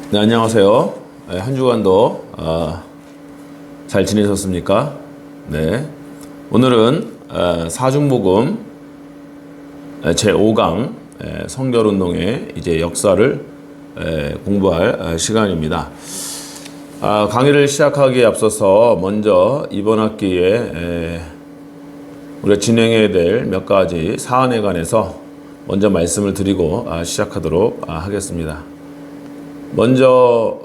네, 안녕하세요. 네, 한 주간도 잘 지내셨습니까? 네. 오늘은 사중복음 제5강 성결운동의 이제 역사를 공부할 시간입니다. 강의를 시작하기에 앞서서 먼저 이번 학기에 우리가 진행해야 될 몇 가지 사안에 관해서 먼저 말씀을 드리고 시작하도록 하겠습니다. 먼저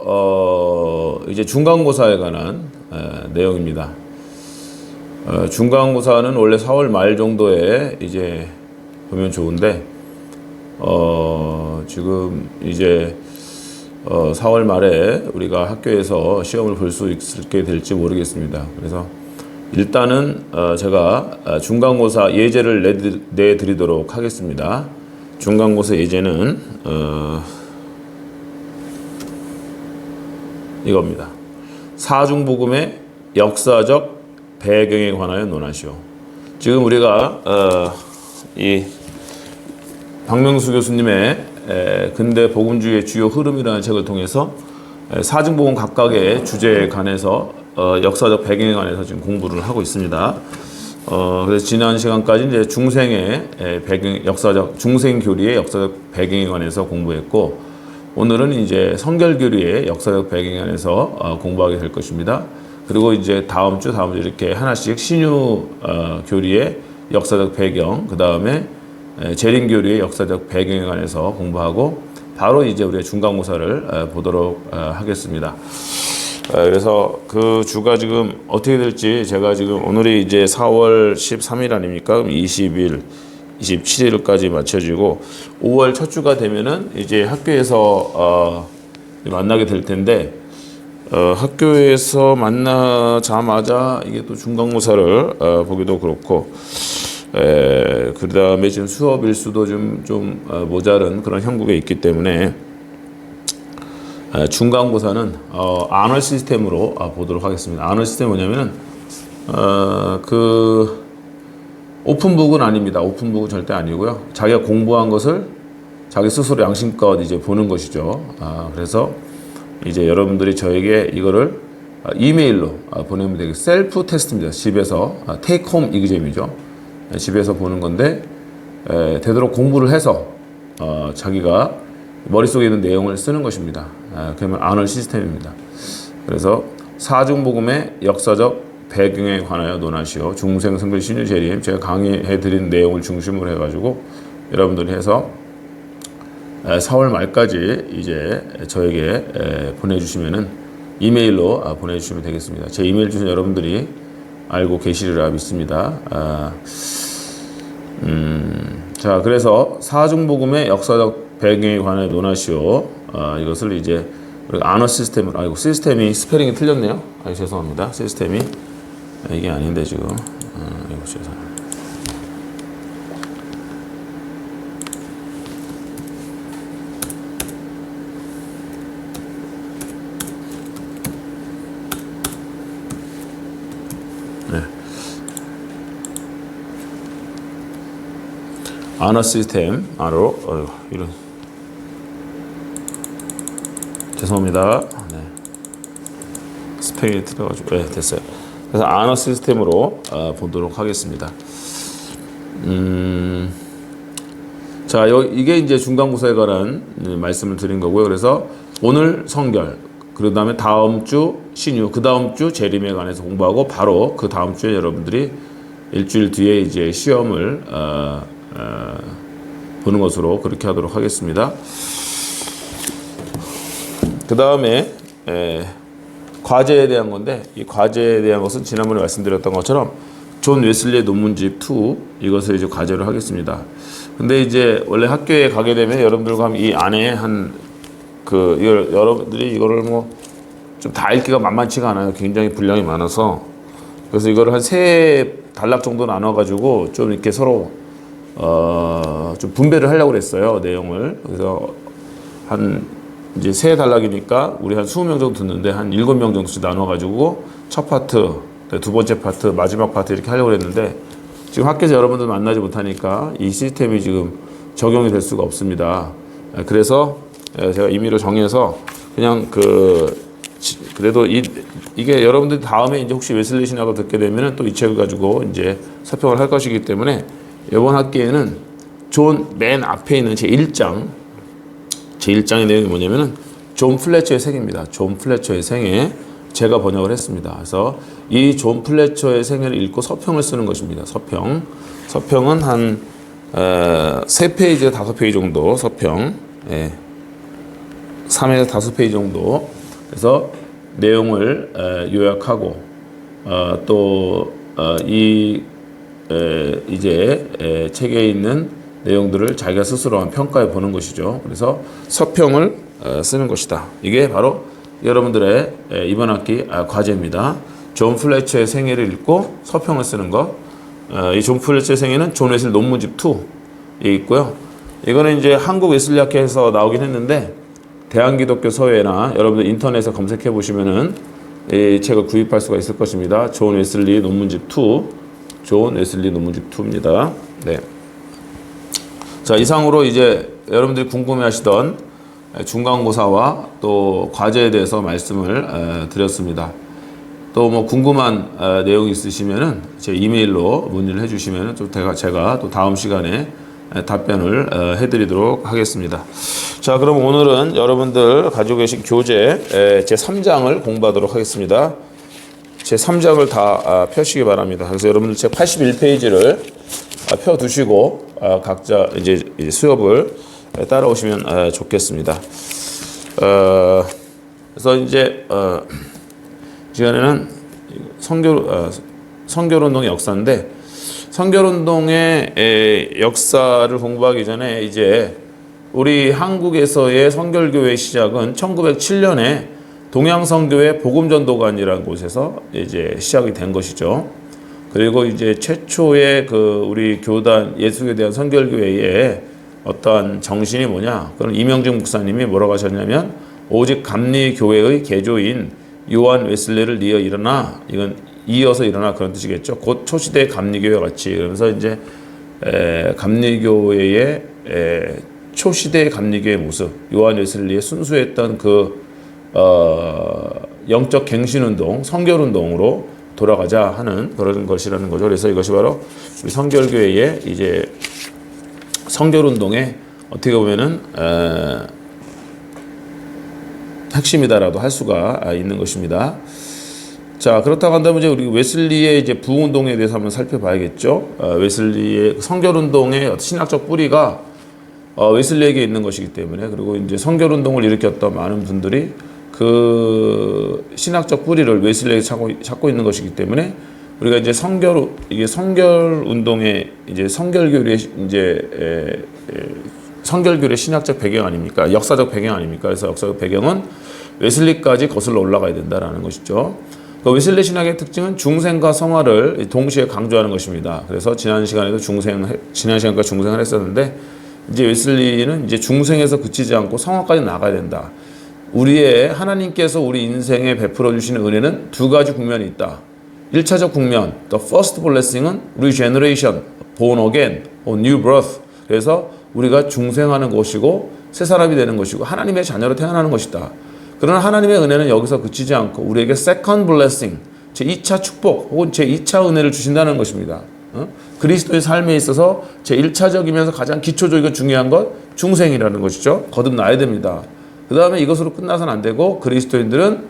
이제 중간고사에 관한 내용입니다. 중간고사는 원래 4월 말 정도에 이제 보면 좋은데 지금 이제 4월 말에 우리가 학교에서 시험을 볼 수 있게 될지 모르겠습니다. 그래서 일단은 제가 중간고사 예제를 내드리도록 하겠습니다. 중간고사 예제는 이겁니다. 사중복음의 역사적 배경에 관하여 논하시오. 지금 우리가 이 박명수 교수님의 근대 복음주의의 주요 흐름이라는 책을 통해서 사중복음 각각의 주제에 관해서 역사적 배경에 관해서 지금 공부를 하고 있습니다. 그래서 지난 시간까지 이제 중생의 배경, 역사적 중생교리의 역사적 배경에 관해서 공부했고, 오늘은 이제 성결교리의 역사적 배경에 관해서 공부하게 될 것입니다. 그리고 이제 다음 주 이렇게 하나씩 신유 교리의 역사적 배경, 그 다음에 재림교리의 역사적 배경에 관해서 공부하고, 바로 이제 우리의 중간고사를 보도록 하겠습니다. 그래서 그 주가 지금 어떻게 될지, 제가 지금 오늘이 이제 4월 13일 아닙니까? 그럼 20일, 27일까지 맞춰지고 5월 첫 주가 되면은 이제 학교에서 만나게 될 텐데, 학교에서 만나자마자 이게 또 중간고사를 보기도 그렇고, 그 다음에 지금 수업 일수도 좀 모자른 그런 형국에 있기 때문에 중간고사는 언어 시스템으로 보도록 하겠습니다. 언어 시스템이 뭐냐면은 오픈북은 아닙니다. 오픈북은 절대 아니고요. 자기가 공부한 것을 자기 스스로 양심껏 이제 보는 것이죠. 그래서 이제 여러분들이 저에게 이거를 이메일로 보내면 되게 셀프 테스트입니다. 집에서 테이크 홈 이그잼이죠. 집에서 보는 건데, 되도록 공부를 해서 자기가 머릿속에 있는 내용을 쓰는 것입니다. 그러면 언어 시스템입니다. 그래서 사중복음의 역사적 배경에 관하여 논하시오. 중생 성결 신유 재림, 제가 강의해드린 내용을 중심으로 해가지고 여러분들이 해서 4월 말까지 이제 저에게 보내주시면은 이메일로 보내주시면 되겠습니다. 제 이메일 주소는 여러분들이 알고 계시리라 믿습니다. 자, 그래서 사중복음의 역사적 배경에 관하여 논하시오. 이것을 이제 언어 시스템으로, 시스템이 스페링이 틀렸네요. 죄송합니다. 시스템이 이게 아닌데 지금 이거 죄송합니다. 네. 언어 시스템 안으로 이런, 죄송합니다. 네. 스페인이 틀려가지고, 네, 됐어요. 그래서 언어 시스템으로 보도록 하겠습니다. 자, 이게 이제 중간고사에 관한 말씀을 드린 거고요. 그래서 오늘 성결, 그 다음에 다음 주 신유, 그 다음 주 재림에 관해서 공부하고, 바로 그 다음 주에 여러분들이 일주일 뒤에 이제 시험을 보는 것으로 그렇게 하도록 하겠습니다. 그 다음에 과제에 대한 건데, 이 과제에 대한 것은 지난번에 말씀드렸던 것처럼 존 웨슬리의 논문집 2, 이것을 이제 과제로 하겠습니다. 근데 이제 원래 학교에 가게 되면 여러분들과 이 안에 여러분들이 이거를 뭐 좀 다 읽기가 만만치가 않아요. 굉장히 분량이 많아서. 그래서 이거를 한 3단락 정도 나눠가지고 좀 이렇게 서로 좀 분배를 하려고 그랬어요, 내용을. 그래서 이제 3단락이니까 우리 한 20명 정도 듣는데 한 7명 정도씩 나눠가지고 첫 파트, 두 번째 파트, 마지막 파트 이렇게 하려고 했는데, 지금 학교에서 여러분들 만나지 못하니까 이 시스템이 지금 적용이 될 수가 없습니다. 그래서 제가 임의로 정해서 그냥 그래도 이게 여러분들이 다음에 이제 혹시 웨슬리 신학을 듣게 되면은 또 이 책을 가지고 이제 서평을 할 것이기 때문에 이번 학기에는 맨 앞에 있는 제1장의 내용이 뭐냐면은 존 플래처의 생애입니다. 존 플래처의 생애 제가 번역을 했습니다. 그래서 이 존 플래처의 생애를 읽고 서평을 쓰는 것입니다. 서평은 한 3페이지, 5페이지 정도 서평, 3에서 5페이지 정도. 그래서 내용을 요약하고 이제 책에 있는 내용들을 자기가 스스로 한번 평가해 보는 것이죠. 그래서 서평을 쓰는 것이다. 이게 바로 여러분들의 이번 학기 과제입니다. 존 플래처의 생애를 읽고 서평을 쓰는 것. 이 존 플래처의 생애는 존 웨슬리 논문집 2에 있고요. 이거는 이제 한국 웨슬리학회에서 나오긴 했는데 대한기독교 서회나 여러분들 인터넷에 검색해 보시면은 이 책을 구입할 수가 있을 것입니다. 존 웨슬리 논문집 2, 존 웨슬리 논문집 2입니다. 네. 자, 이상으로 이제 여러분들이 궁금해하시던 중간고사와 또 과제에 대해서 말씀을 드렸습니다. 또 뭐 궁금한 내용이 있으시면은 제 이메일로 문의를 해주시면은 좀 제가 또 다음 시간에 답변을 해드리도록 하겠습니다. 자, 그럼 오늘은 여러분들 가지고 계신 교재 제 3장을 공부하도록 하겠습니다. 제 3장을 다 펴시기 바랍니다. 그래서 여러분들 제 81페이지를 펴두시고 각자 이제 수업을 따라오시면 좋겠습니다. 그래서 이제 시간에는 성결운동의 역사인데 성결운동의 역사를 공부하기 전에 이제 우리 한국에서의 성결교회 시작은 1907년에 동양성교회 복음전도관이라는 곳에서 이제 시작이 된 것이죠. 그리고 이제 최초의 우리 교단 예수에 대한 성결교회의 어떠한 정신이 뭐냐? 그건 이명중 목사님이 뭐라고 하셨냐면 오직 감리교회의 개조인 요한 웨슬리를 이어서 일어나 그런 뜻이겠죠. 곧 초시대 감리교회 같이. 그러면서 이제 감리교회의 초시대 감리교회 모습, 요한 웨슬리의 순수했던 영적 갱신운동, 성결운동으로 돌아가자 하는 그런 것이라는 거죠. 그래서 이것이 바로 우리 성결교회의 이제 성결운동의 어떻게 보면은 핵심이다라도 할 수가 있는 것입니다. 자, 그렇다고 한다면 이제 우리 웨슬리의 이제 부흥운동에 대해서 한번 살펴봐야겠죠. 웨슬리의 성결운동의 신학적 뿌리가 웨슬리에게 있는 것이기 때문에, 그리고 이제 성결운동을 일으켰던 많은 분들이 그 신학적 뿌리를 웨슬리에게 찾고 있는 것이기 때문에 우리가 이제 성결운동의 이제 성결교회의 이제 성결교회의 신학적 배경 아닙니까? 역사적 배경 아닙니까? 그래서 역사적 배경은 웨슬리까지 거슬러 올라가야 된다라는 것이죠. 그 웨슬리 신학의 특징은 중생과 성화를 동시에 강조하는 것입니다. 그래서 지난 시간까지 중생을 했었는데 이제 웨슬리는 이제 중생에서 그치지 않고 성화까지 나가야 된다. 하나님께서 우리 인생에 베풀어 주시는 은혜는 두 가지 국면이 있다. 1차적 국면, the first blessing은 regeneration, born again, or new birth. 그래서 우리가 중생하는 것이고 새 사람이 되는 것이고 하나님의 자녀로 태어나는 것이다. 그러나 하나님의 은혜는 여기서 그치지 않고 우리에게 second blessing, 제2차 축복 혹은 제2차 은혜를 주신다는 것입니다. 그리스도의 삶에 있어서 제1차적이면서 가장 기초적이고 중요한 것 중생이라는 것이죠. 거듭나야 됩니다. 그 다음에 이것으로 끝나서는 안 되고 그리스도인들은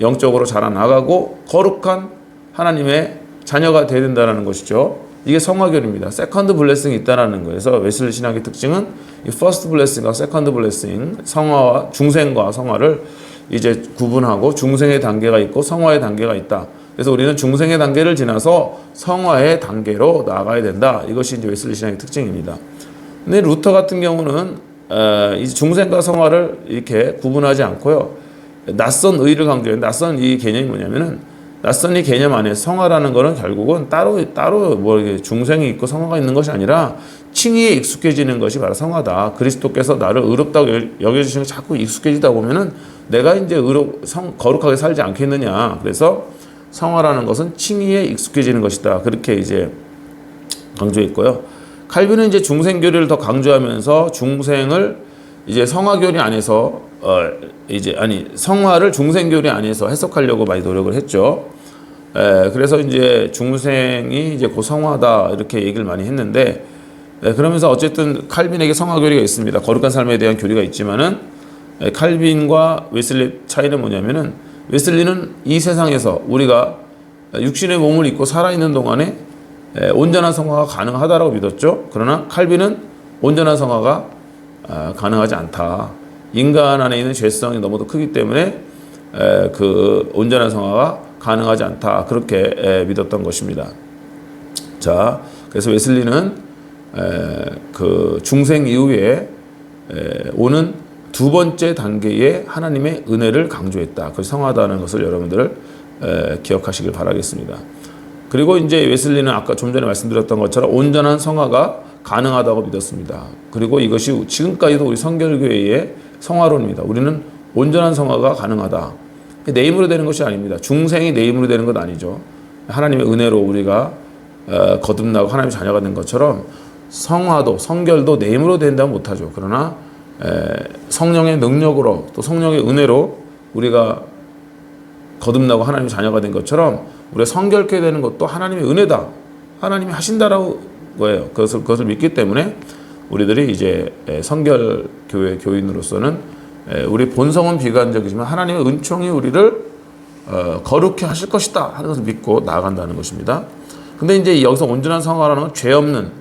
영적으로 자라나가고 거룩한 하나님의 자녀가 되어야 된다는 것이죠. 이게 성화결입니다. 세컨드 블레싱이 있다는 거예요. 그래서 웨슬리 신학의 특징은 이 퍼스트 블레싱과 세컨드 블레싱, 성화와 중생과 성화를 이제 구분하고 중생의 단계가 있고 성화의 단계가 있다. 그래서 우리는 중생의 단계를 지나서 성화의 단계로 나아가야 된다. 이것이 이제 웨슬리 신학의 특징입니다. 근데 루터 같은 경우는 이 중생과 성화를 이렇게 구분하지 않고요. 낯선 의를 강조해요. 낯선 이 개념이 뭐냐면은 낯선 이 개념 안에 성화라는 것은 결국은 따로 뭐 중생이 있고 성화가 있는 것이 아니라 칭의에 익숙해지는 것이 바로 성화다. 그리스도께서 나를 의롭다고 여겨주시는 게 자꾸 익숙해지다 보면은 내가 이제 거룩하게 살지 않겠느냐. 그래서 성화라는 것은 칭의에 익숙해지는 것이다. 그렇게 이제 강조했고요. 칼빈은 이제 중생교리를 더 강조하면서 중생을 이제 성화교리 안에서 성화를 중생교리 안에서 해석하려고 많이 노력을 했죠. 그래서 이제 중생이 이제 곧 성화다 이렇게 얘기를 많이 했는데, 그러면서 어쨌든 칼빈에게 성화교리가 있습니다. 거룩한 삶에 대한 교리가 있지만은 칼빈과 웨슬리 차이는 뭐냐면은, 웨슬리는 이 세상에서 우리가 육신의 몸을 입고 살아있는 동안에 온전한 성화가 가능하다라고 믿었죠. 그러나 칼빈은 온전한 성화가 가능하지 않다. 인간 안에 있는 죄성이 너무도 크기 때문에 그 온전한 성화가 가능하지 않다. 그렇게 믿었던 것입니다. 자, 그래서 웨슬리는 그 중생 이후에 오는 두 번째 단계의 하나님의 은혜를 강조했다. 그 성화다는 것을 여러분들 기억하시길 바라겠습니다. 그리고 이제 웨슬리는 아까 좀 전에 말씀드렸던 것처럼 온전한 성화가 가능하다고 믿었습니다. 그리고 이것이 지금까지도 우리 성결교회의 성화론입니다. 우리는 온전한 성화가 가능하다. 내 힘으로 되는 것이 아닙니다. 중생이 내 힘으로 되는 것 아니죠. 하나님의 은혜로 우리가 거듭나고 하나님의 자녀가 된 것처럼 성화도 성결도 내 힘으로 된다면 못하죠. 그러나 성령의 능력으로 또 성령의 은혜로 우리가 거듭나고 하나님의 자녀가 된 것처럼 우리가 성결케 되는 것도 하나님의 은혜다. 하나님이 하신다라고 거예요. 그것을 믿기 때문에 우리들이 이제 성결교회 교인으로서는 우리 본성은 비관적이지만 하나님의 은총이 우리를 거룩해 하실 것이다 하는 것을 믿고 나아간다는 것입니다. 근데 이제 여기서 온전한 성화라는 건 죄 없는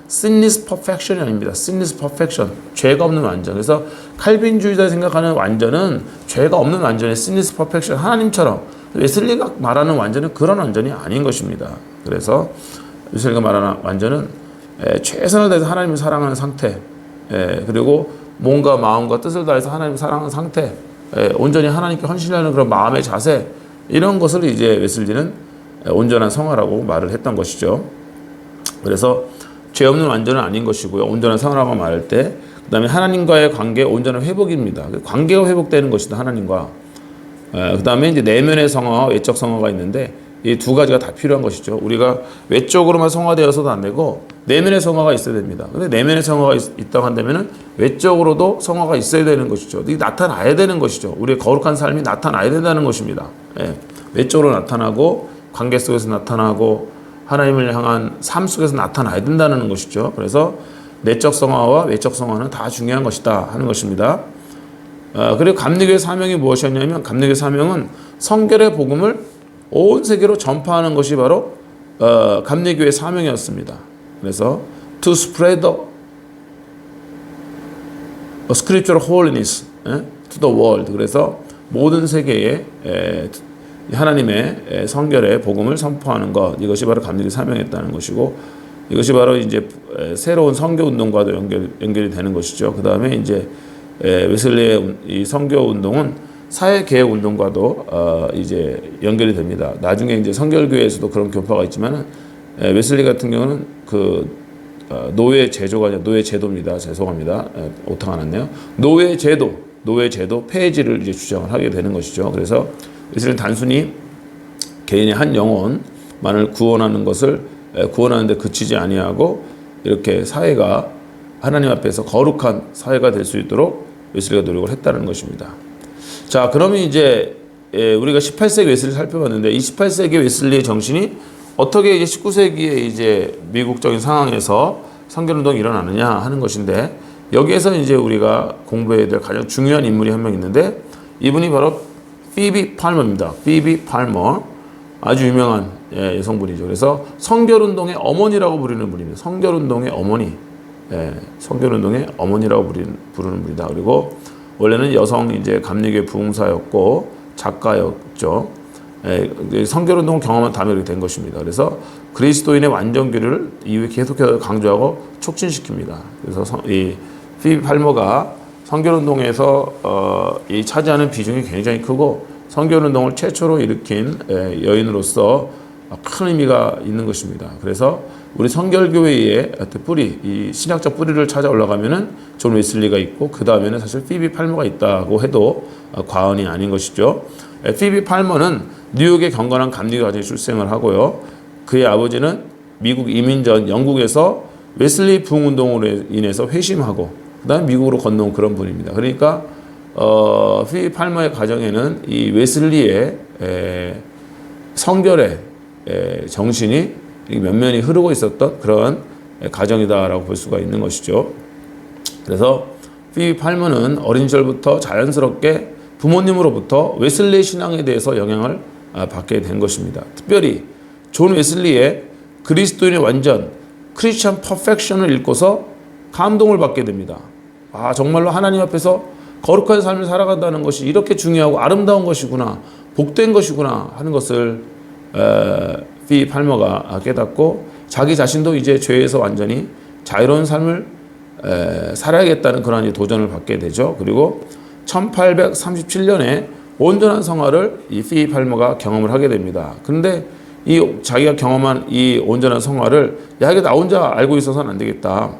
sinless perfection이 아닙니다. sinless perfection, 죄가 없는 완전. 그래서 칼빈주의자 생각하는 완전은 죄가 없는 완전의 sinless perfection, 하나님처럼. 웨슬리가 말하는 완전은 그런 완전이 아닌 것입니다. 그래서 웨슬리가 말하는 완전은 최선을 다해서 하나님을 사랑하는 상태, 그리고 몸과 마음과 뜻을 다해서 하나님을 사랑하는 상태, 온전히 하나님께 헌신하는 그런 마음의 자세, 이런 것을 이제 웨슬리는 온전한 성화라고 말을 했던 것이죠. 그래서 죄 없는 완전은 아닌 것이고요. 온전한 성화라고 말할 때, 그 다음에 하나님과의 관계의 온전한 회복입니다. 관계가 회복되는 것이다, 하나님과. 그 다음에 이제 내면의 성화와 외적 성화가 있는데, 이 두 가지가 다 필요한 것이죠. 우리가 외적으로만 성화되어서도 안 되고, 내면의 성화가 있어야 됩니다. 근데 내면의 성화가 있다고 한다면은 외적으로도 성화가 있어야 되는 것이죠. 이게 나타나야 되는 것이죠. 우리의 거룩한 삶이 나타나야 된다는 것입니다. 외적으로 나타나고, 관계 속에서 나타나고, 하나님을 향한 삶 속에서 나타나야 된다는 것이죠. 그래서 내적 성화와 외적 성화는 다 중요한 것이다 하는 것입니다. 그리고 감리교의 사명이 무엇이었냐면, 감리교의 사명은 성결의 복음을 온 세계로 전파하는 것이 바로 감리교의 사명이었습니다. 그래서 to spread the scriptural holiness to the world. 그래서 모든 세계에 하나님의 성결의 복음을 선포하는 것, 이것이 바로 감리교의 사명이었다는 것이고, 이것이 바로 이제 새로운 선교 운동과도 연결이 되는 것이죠. 그 다음에 이제 웨슬리의 이 선교 운동은 사회 개혁 운동과도 이제 연결이 됩니다. 나중에 이제 성결교회에서도 그런 교파가 있지만은 웨슬리 같은 경우는 그 노예 제도가 아니라 노예 제도입니다. 죄송합니다. 오타가 났네요. 노예 제도 폐지를 이제 주장을 하게 되는 것이죠. 그래서 웨슬리는 단순히 개인의 한 영혼만을 구원하는 것을 구원하는 데 그치지 아니하고, 이렇게 사회가 하나님 앞에서 거룩한 사회가 될 수 있도록 웨슬리가 노력을 했다는 것입니다. 자, 그러면 이제 우리가 18세기 웨슬리 살펴봤는데, 이 18세기 웨슬리의 정신이 어떻게 이제 19세기의 이제 미국적인 상황에서 선결운동이 일어나느냐 하는 것인데, 여기에서 이제 우리가 공부해야 될 가장 중요한 인물이 한 명 있는데, 이분이 바로 피비 팔머입니다. 피비 팔머, 아주 유명한 여성분이죠. 그래서 선결운동의 어머니라고 부르는 분입니다. 선결운동의 어머니, 선결운동의 어머니라고 부르는 분이다. 그리고 원래는 여성 이제 감리교의 부흥사였고 작가였죠. 선결운동을 경험한 다음에 이렇게 된 것입니다. 그래서 그리스도인의 완전교리를 이후에 계속해서 강조하고 촉진시킵니다. 그래서 이 피비 팔머가 선결운동에서 이 차지하는 비중이 굉장히 크고, 선결운동을 최초로 일으킨 여인으로서 큰 의미가 있는 것입니다. 그래서 우리 선결교회의 뿌리, 이 신학적 뿌리를 찾아 올라가면은 존 웨슬리가 있고, 그 다음에는 사실 피비 팔머가 있다고 해도 과언이 아닌 것이죠. 피비 팔머는 뉴욕의 경건한 감리교 가정에 출생을 하고요. 그의 아버지는 미국 이민 전 영국에서 웨슬리 부흥운동으로 인해서 회심하고, 그다음에 미국으로 건너온 그런 분입니다. 그러니까 필립 팔머의 가정에는 이 웨슬리의 성결의 정신이 면면이 흐르고 있었던 그런 가정이다라고 볼 수가 있는 것이죠. 그래서 필립 팔머는 어린 시절부터 자연스럽게 부모님으로부터 웨슬리 신앙에 대해서 영향을 받게 된 것입니다. 특별히 존 웨슬리의 그리스도인의 완전 크리스천 퍼펙션을 읽고서 감동을 받게 됩니다. 정말로 하나님 앞에서 거룩한 삶을 살아간다는 것이 이렇게 중요하고 아름다운 것이구나, 복된 것이구나 하는 것을 필립 팔머가 깨닫고 자기 자신도 이제 죄에서 완전히 자유로운 삶을 살아야겠다는 그런 도전을 받게 되죠. 그리고 1837년에 온전한 성화를 이 필립 팔머가 경험을 하게 됩니다. 그런데 이 자기가 경험한 이 온전한 성화를 이게 나 혼자 알고 있어서는 안 되겠다.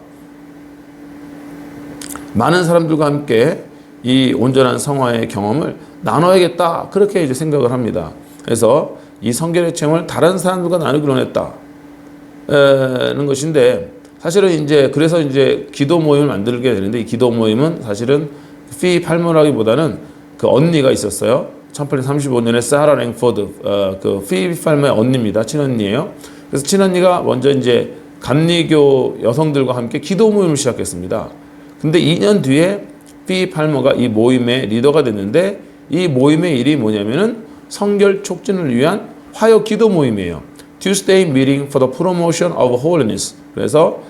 많은 사람들과 함께 이 온전한 성화의 경험을 나눠야겠다. 그렇게 이제 생각을 합니다. 그래서 이 성결의 체험을 다른 사람들과 나누기로 했다는 것인데, 사실은 이제 그래서 이제 기도 모임을 만들게 되는데, 이 기도 모임은 사실은 필립 팔머라기보다는 그 언니가 있었어요. 1835년에 사라 랭포드, 그 필립 팔머의 언니입니다. 친언니예요. 그래서 친언니가 먼저 이제 감리교 여성들과 함께 기도 모임을 시작했습니다. 근데 2년 뒤에 필립 팔머가 이 모임의 리더가 됐는데, 이 모임의 일이 뭐냐면은 성결 촉진을 위한 화요 기도 모임이에요. Tuesday Meeting for the Promotion of Holiness. 그래서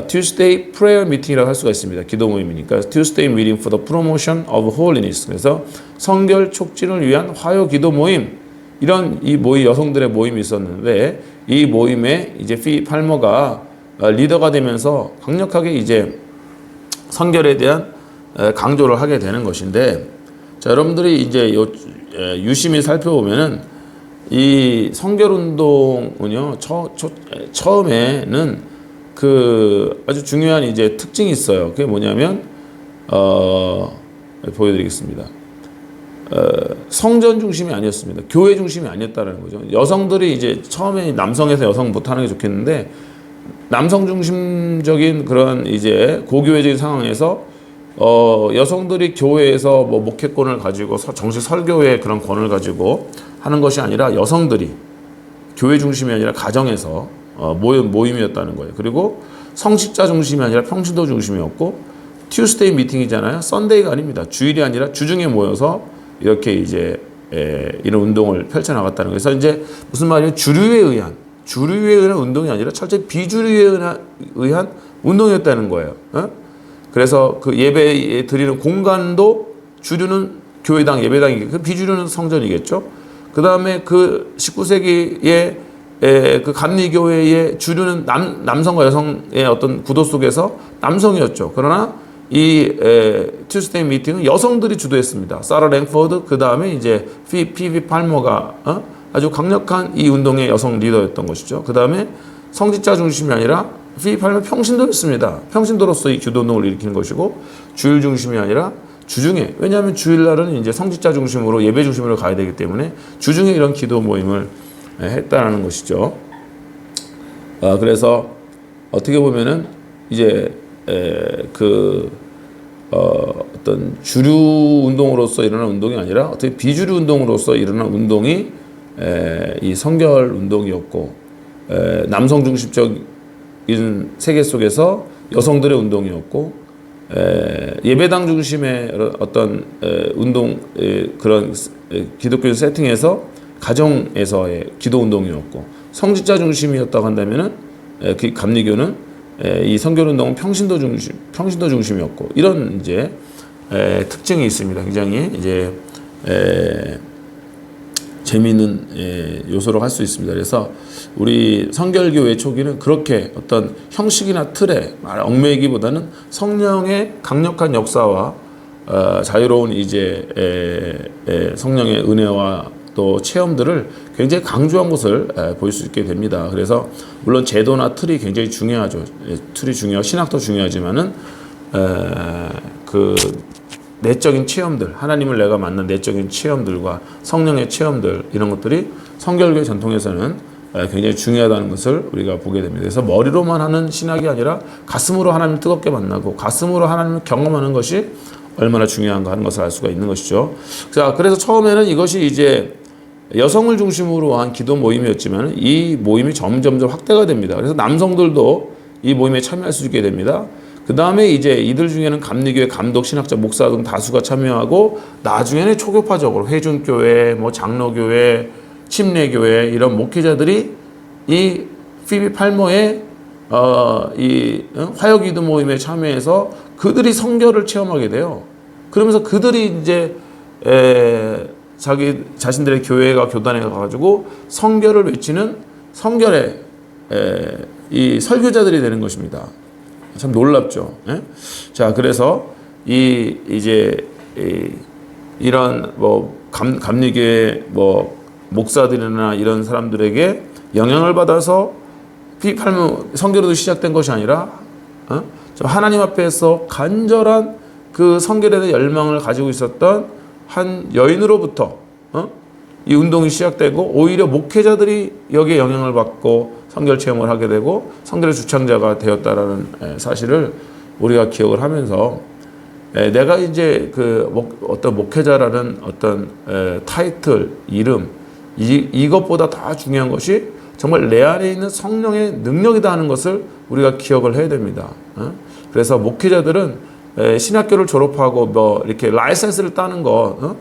Tuesday Prayer Meeting이라고 할 수가 있습니다. 기도 모임이니까 Tuesday Meeting for the Promotion of Holiness. 그래서 성결 촉진을 위한 화요 기도 모임, 이런 이 모임, 여성들의 모임이 있었는데, 이 모임에 이제 필립 팔머가 리더가 되면서 강력하게 이제 성결에 대한 강조를 하게 되는 것인데, 자, 여러분들이 이제 유심히 살펴보면은 이 성결 운동은요, 처음에는 그 아주 중요한 이제 특징이 있어요. 그게 뭐냐면 보여드리겠습니다. 성전 중심이 아니었습니다. 교회 중심이 아니었다는 거죠. 여성들이 이제 처음에 남성에서 여성 못하는 게 좋겠는데, 남성 중심적인 그런 이제 고교회적인 상황에서 여성들이 교회에서 뭐 목회권을 가지고 정식 설교의 그런 권을 가지고 하는 것이 아니라 여성들이 교회 중심이 아니라 가정에서 모임이었다는 거예요. 그리고 성직자 중심이 아니라 평신도 중심이었고, 튜스데이 미팅이잖아요. 썬데이가 아닙니다. 주일이 아니라 주중에 모여서 이렇게 이제 이런 운동을 펼쳐나갔다는 거예요. 그래서 이제 무슨 말이냐면 주류에 의한 운동이 아니라 철저히 비주류에 의한 운동이었다는 거예요. 그래서 그 예배 드리는 공간도 주류는 교회당, 예배당이겠고, 그 비주류는 성전이겠죠. 그 다음에 그 19세기에 그 감리교회의 주류는 남성과 여성의 어떤 구도 속에서 남성이었죠. 그러나 이 튜스데이 미팅은 여성들이 주도했습니다. 사라 랭포드, 그 다음에 이제 필립 팔머가 아주 강력한 이 운동의 여성 리더였던 것이죠. 그 다음에 성직자 중심이 아니라 필립 팔머 평신도였습니다. 평신도로서 이 기도 운동을 일으키는 것이고, 주일 중심이 아니라 주중에, 왜냐하면 주일날은 이제 성직자 중심으로 예배 중심으로 가야 되기 때문에 주중에 이런 기도 모임을 했다라는 것이죠. 그래서 어떻게 보면은 이제 어떤 주류 운동으로서 일어난 운동이 아니라 어떻게 비주류 운동으로서 일어난 운동이 이 성결 운동이었고, 남성 중심적인 세계 속에서 여성들의 운동이었고, 예배당 중심의 어떤 운동, 그런 기독교 세팅에서 가정에서의 기도 운동이었고, 성직자 중심이었다고 한다면은 그 감리교는 이 성결 운동은 평신도 중심이었고, 이런 이제 특징이 있습니다. 굉장히 이제 재미있는 요소로 할 수 있습니다. 그래서 우리 성결교회 초기는 그렇게 어떤 형식이나 틀에 얽매이기보다는 성령의 강력한 역사와 자유로운 이제 성령의 은혜와 또 체험들을 굉장히 강조한 것을 볼 수 있게 됩니다. 그래서 물론 제도나 틀이 굉장히 중요하죠. 틀이 중요하고 신학도 중요하지만은 그 내적인 체험들, 하나님을 내가 만난 내적인 체험들과 성령의 체험들, 이런 것들이 성결교회 전통에서는 굉장히 중요하다는 것을 우리가 보게 됩니다. 그래서 머리로만 하는 신학이 아니라 가슴으로 하나님을 뜨겁게 만나고 가슴으로 하나님을 경험하는 것이 얼마나 중요한가 하는 것을 알 수가 있는 것이죠. 자, 그래서 처음에는 이것이 이제 여성을 중심으로 한 기도 모임이었지만 이 모임이 점점점 확대가 됩니다. 그래서 남성들도 이 모임에 참여할 수 있게 됩니다. 그 다음에 이제 이들 중에는 감리교회 감독, 신학자, 목사 등 다수가 참여하고 나중에는 초교파적으로 회중교회, 뭐 장로교회, 침례교회 이런 목회자들이 이 피비 팔모의 화요기도 모임에 참여해서 그들이 성결을 체험하게 돼요. 그러면서 그들이 이제 자기 자신들의 교회가 교단에 가가지고 성결을 외치는 성결의 이 설교자들이 되는 것입니다. 참 놀랍죠. 예? 자, 그래서 이런 뭐 감리교회 뭐 목사들이나 이런 사람들에게 영향을 받아서 피팔모 성결도 시작된 것이 아니라 하나님 앞에서 간절한 그 성결에 대한 열망을 가지고 있었던 한 여인으로부터 이 운동이 시작되고 오히려 목회자들이 여기에 영향을 받고 성결 체험을 하게 되고 성결의 주창자가 되었다라는 사실을 우리가 기억을 하면서 내가 이제 어떤 목회자라는 어떤 타이틀, 이름 이것보다 더 중요한 것이 정말 내 안에 있는 성령의 능력이다 하는 것을 우리가 기억을 해야 됩니다. 그래서 목회자들은 신학교를 졸업하고 뭐 이렇게 라이센스를 따는 거,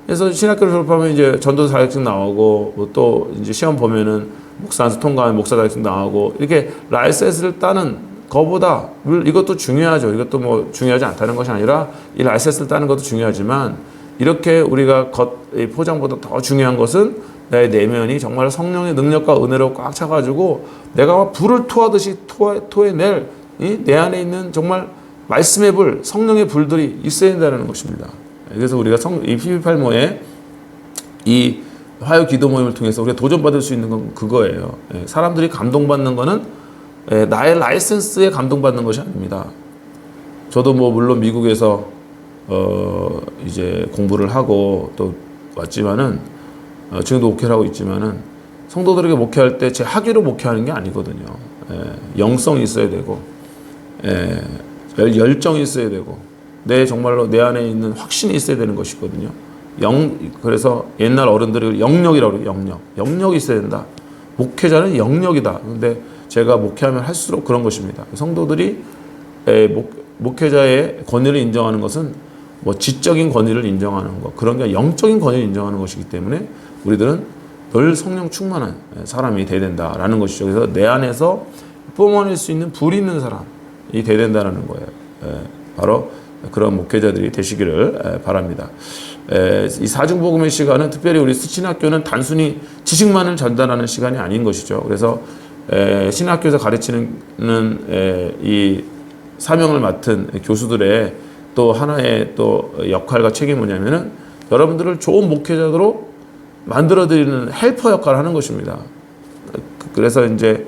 그래서 신학교를 졸업하면 이제 전도사 자격증 나오고 또 이제 시험 보면은 목사한테 통과하면 목사 자격증 나오고 이렇게 라이센스를 따는 거보다 물론 이것도 중요하죠. 이것도 뭐 중요하지 않다는 것이 아니라 이 라이센스를 따는 것도 중요하지만 이렇게 우리가 포장보다 더 중요한 것은 내 내면이 정말 성령의 능력과 은혜로 꽉 차가지고 내가 불을 토하듯이 토해낼 내 안에 있는 정말 말씀의 불, 성령의 불들이 있어야 된다는 것입니다. 그래서 우리가 이 피비팔모의 이 화요 기도 모임을 통해서 우리가 도전받을 수 있는 건 그거예요. 사람들이 감동받는 거는 나의 라이센스에 감동받는 것이 아닙니다. 저도 뭐 물론 미국에서 이제 공부를 하고 또 왔지만은 지금도 목회를 하고 있지만은 성도들에게 목회할 때 제 학위로 목회하는 게 아니거든요. 영성이 있어야 되고 열정이 있어야 되고 정말로 내 안에 있는 확신이 있어야 되는 것이거든요. 그래서 옛날 어른들이 영역이라고 그래요. 영역이 있어야 된다. 목회자는 영역이다. 근데 제가 목회하면 할수록 그런 것입니다. 성도들이 목회자의 권위를 인정하는 것은 뭐 지적인 권위를 인정하는 것, 그런 게 영적인 권위를 인정하는 것이기 때문에 우리들은 늘 성령 충만한 사람이 돼야 된다라는 것이죠. 그래서 내 안에서 뿜어낼 수 있는 불이 있는 사람이 돼야 된다는 거예요. 바로 그런 목회자들이 되시기를 바랍니다. 이 사중복음의 시간은 특별히 우리 신학교는 단순히 지식만을 전달하는 시간이 아닌 것이죠. 그래서 신학교에서 가르치는 이 사명을 맡은 교수들의 또 하나의 또 역할과 책임이 뭐냐면은 여러분들을 좋은 목회자로 만들어드리는 헬퍼 역할을 하는 것입니다. 그래서 이제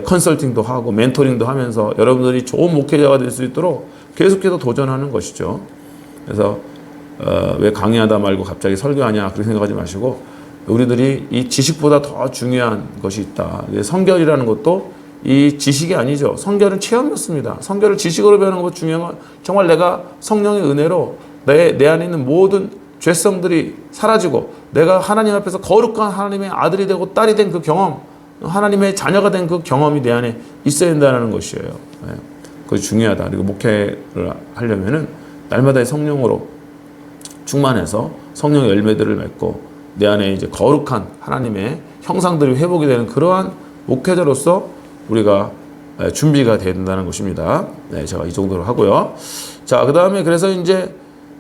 컨설팅도 하고 멘토링도 하면서 여러분들이 좋은 목회자가 될 수 있도록 계속해서 도전하는 것이죠. 그래서 왜 강의하다 말고 갑자기 설교하냐 그렇게 생각하지 마시고 우리들이 이 지식보다 더 중요한 것이 있다. 성결이라는 것도 이 지식이 아니죠. 성결은 체험이었습니다. 성결을 지식으로 배우는 것 중요한 건 정말 내가 성령의 은혜로 내 안에 있는 모든 죄성들이 사라지고 내가 하나님 앞에서 거룩한 하나님의 아들이 되고 딸이 된 그 경험, 하나님의 자녀가 된 그 경험이 내 안에 있어야 된다는 것이에요. 그것이 중요하다. 그리고 목회를 하려면은 날마다의 성령으로 충만해서 성령의 열매들을 맺고 내 안에 이제 거룩한 하나님의 형상들이 회복이 되는 그러한 목회자로서 우리가 준비가 돼야 된다는 것입니다. 제가 이 정도로 하고요. 자, 그 다음에 그래서 이제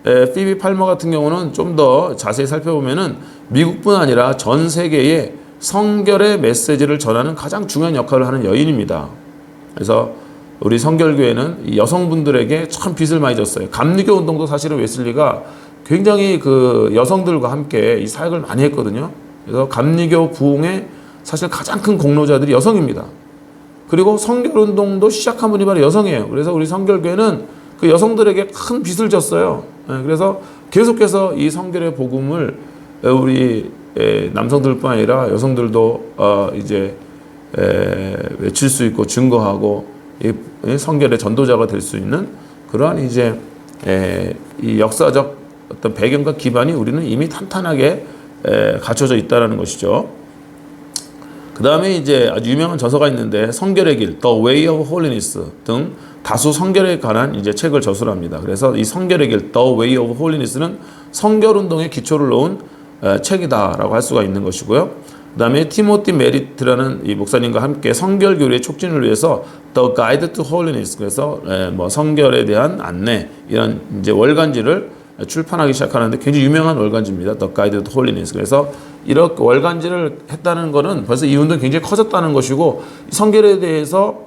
피비 팔머 같은 경우는 좀 더 자세히 살펴보면은 미국뿐 아니라 전 세계에 성결의 메시지를 전하는 가장 중요한 역할을 하는 여인입니다. 그래서 우리 성결교회는 여성분들에게 참 빚을 많이 졌어요. 감리교 운동도 사실은 웨슬리가 굉장히 그 여성들과 함께 이 사역을 많이 했거든요. 그래서 감리교 부흥의 사실 가장 큰 공로자들이 여성입니다. 그리고 성결운동도 시작한 분이 바로 여성이에요. 그래서 우리 성결교회는 그 여성들에게 큰 빚을 졌어요. 그래서 계속해서 이 성결의 복음을 우리 남성들뿐 아니라 여성들도 이제 외칠 수 있고 증거하고 이 성결의 전도자가 될 수 있는 그러한 이제 이 역사적 어떤 배경과 기반이 우리는 이미 탄탄하게 갖춰져 있다라는 것이죠. 그 다음에 이제 아주 유명한 저서가 있는데 성결의 길, The Way of Holiness 등 다수 성결에 관한 이제 책을 저술합니다. 그래서 이 성결의 길, The Way of Holiness는 성결 운동의 기초를 놓은 책이다라고 할 수가 있는 것이고요. 그 다음에 티모티 메리트라는 이 목사님과 함께 성결 교류의 촉진을 위해서 The Guide to Holiness, 그래서 뭐 성결에 대한 안내 이런 이제 월간지를 출판하기 시작하는데 굉장히 유명한 월간지입니다. The Guide to Holiness. 그래서 이렇게 월간지를 했다는 것은 벌써 이 운동이 굉장히 커졌다는 것이고 성결에 대해서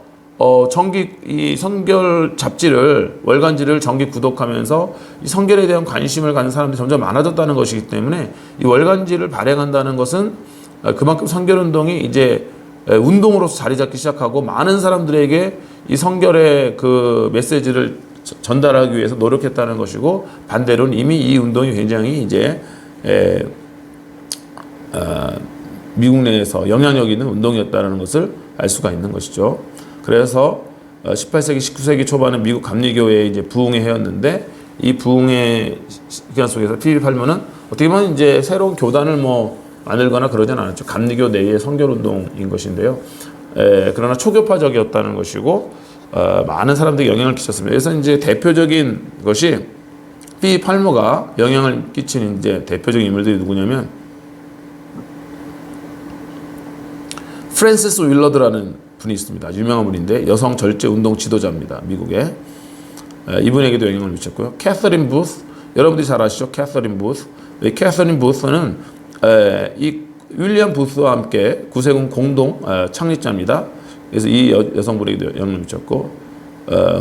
정기 이 성결 잡지를 월간지를 정기 구독하면서 이 성결에 대한 관심을 갖는 사람들이 점점 많아졌다는 것이기 때문에 이 월간지를 발행한다는 것은 그만큼 성결 운동이 이제 운동으로서 자리 잡기 시작하고 많은 사람들에게 이 성결의 그 메시지를 전달하기 위해서 노력했다는 것이고 반대로는 이미 이 운동이 굉장히 이제 미국 내에서 영향력 있는 운동이었다는 것을 알 수가 있는 것이죠. 그래서 18세기, 19세기 초반에 미국 감리교회의 이제 부흥의 해였는데 이 부흥의 기간 속에서 피비 팔머는 어떻게 보면 이제 새로운 교단을 뭐 만들거나 그러진 않았죠. 감리교 내의 성결 운동인 것인데요. 그러나 초교파적이었다는 것이고 많은 사람들에게 영향을 끼쳤습니다. 그래서 이제 대표적인 것이 피비 팔머가 영향을 끼친 이제 대표적인 인물들이 누구냐면 프랜시스 윌러드라는 분이 있습니다. 유명한 분인데 여성 절제 운동 지도자입니다. 미국에. 이분에게도 영향을 미쳤고요. 캐서린 부스, 여러분들이 잘 아시죠? 캐서린 부스. 이 캐서린 부스는 이 윌리엄 부스와 함께 구세군 공동 창립자입니다. 그래서 이 여성분에게도 영향을 미쳤고,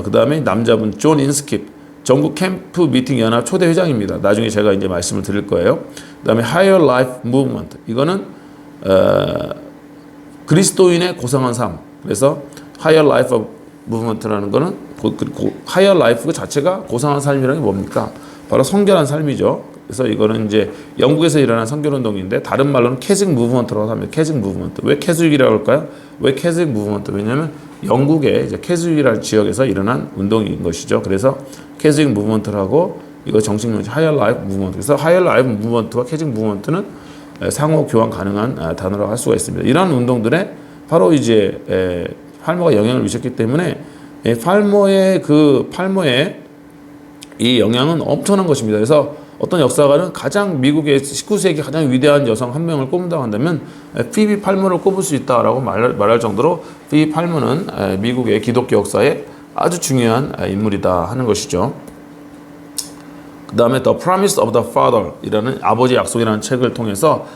그 다음에 남자분 존 인스킵, 전국 캠프 미팅 연합 초대 회장입니다. 나중에 제가 이제 말씀을 드릴 거예요. 그 다음에 Higher Life Movement, 이거는 그리스도인의 고상한 삶. 그래서 Higher Life Movement라는 거는 Higher Life 그 자체가 고상한 삶이라는 게 뭡니까? 바로 성결한 삶이죠. 그래서 이거는 이제 영국에서 일어난 성결 운동인데 다른 말로는 캐직 무브먼트라고 합니다. 캐직 무브먼트. 왜 캐직이라고 할까요? 왜 캐직 무브먼트? 왜냐하면 영국의 이제 캐직이라는 지역에서 일어난 운동인 것이죠. 그래서 캐직 무브먼트라고 이거 정식 명칭 Higher Life Movement. 그래서 Higher Life Movement와 캐직 무브먼트는 상호 교환 가능한 단어라고 할 수가 있습니다. 이러한 운동들에 바로 이제 팔머가 영향을 미쳤기 때문에 팔머의 이 영향은 엄청난 것입니다. 그래서 어떤 역사가는 가장 미국의 19세기 가장 위대한 여성 한 명을 꼽는다고 한다면 피비 팔머를 꼽을 수 있다라고 말할 정도로 피비 팔머는 미국의 기독교 역사에 아주 중요한 인물이다 하는 것이죠. 그 다음에 The Promise of the Father 이라는 아버지의 약속이라는 책을 통해서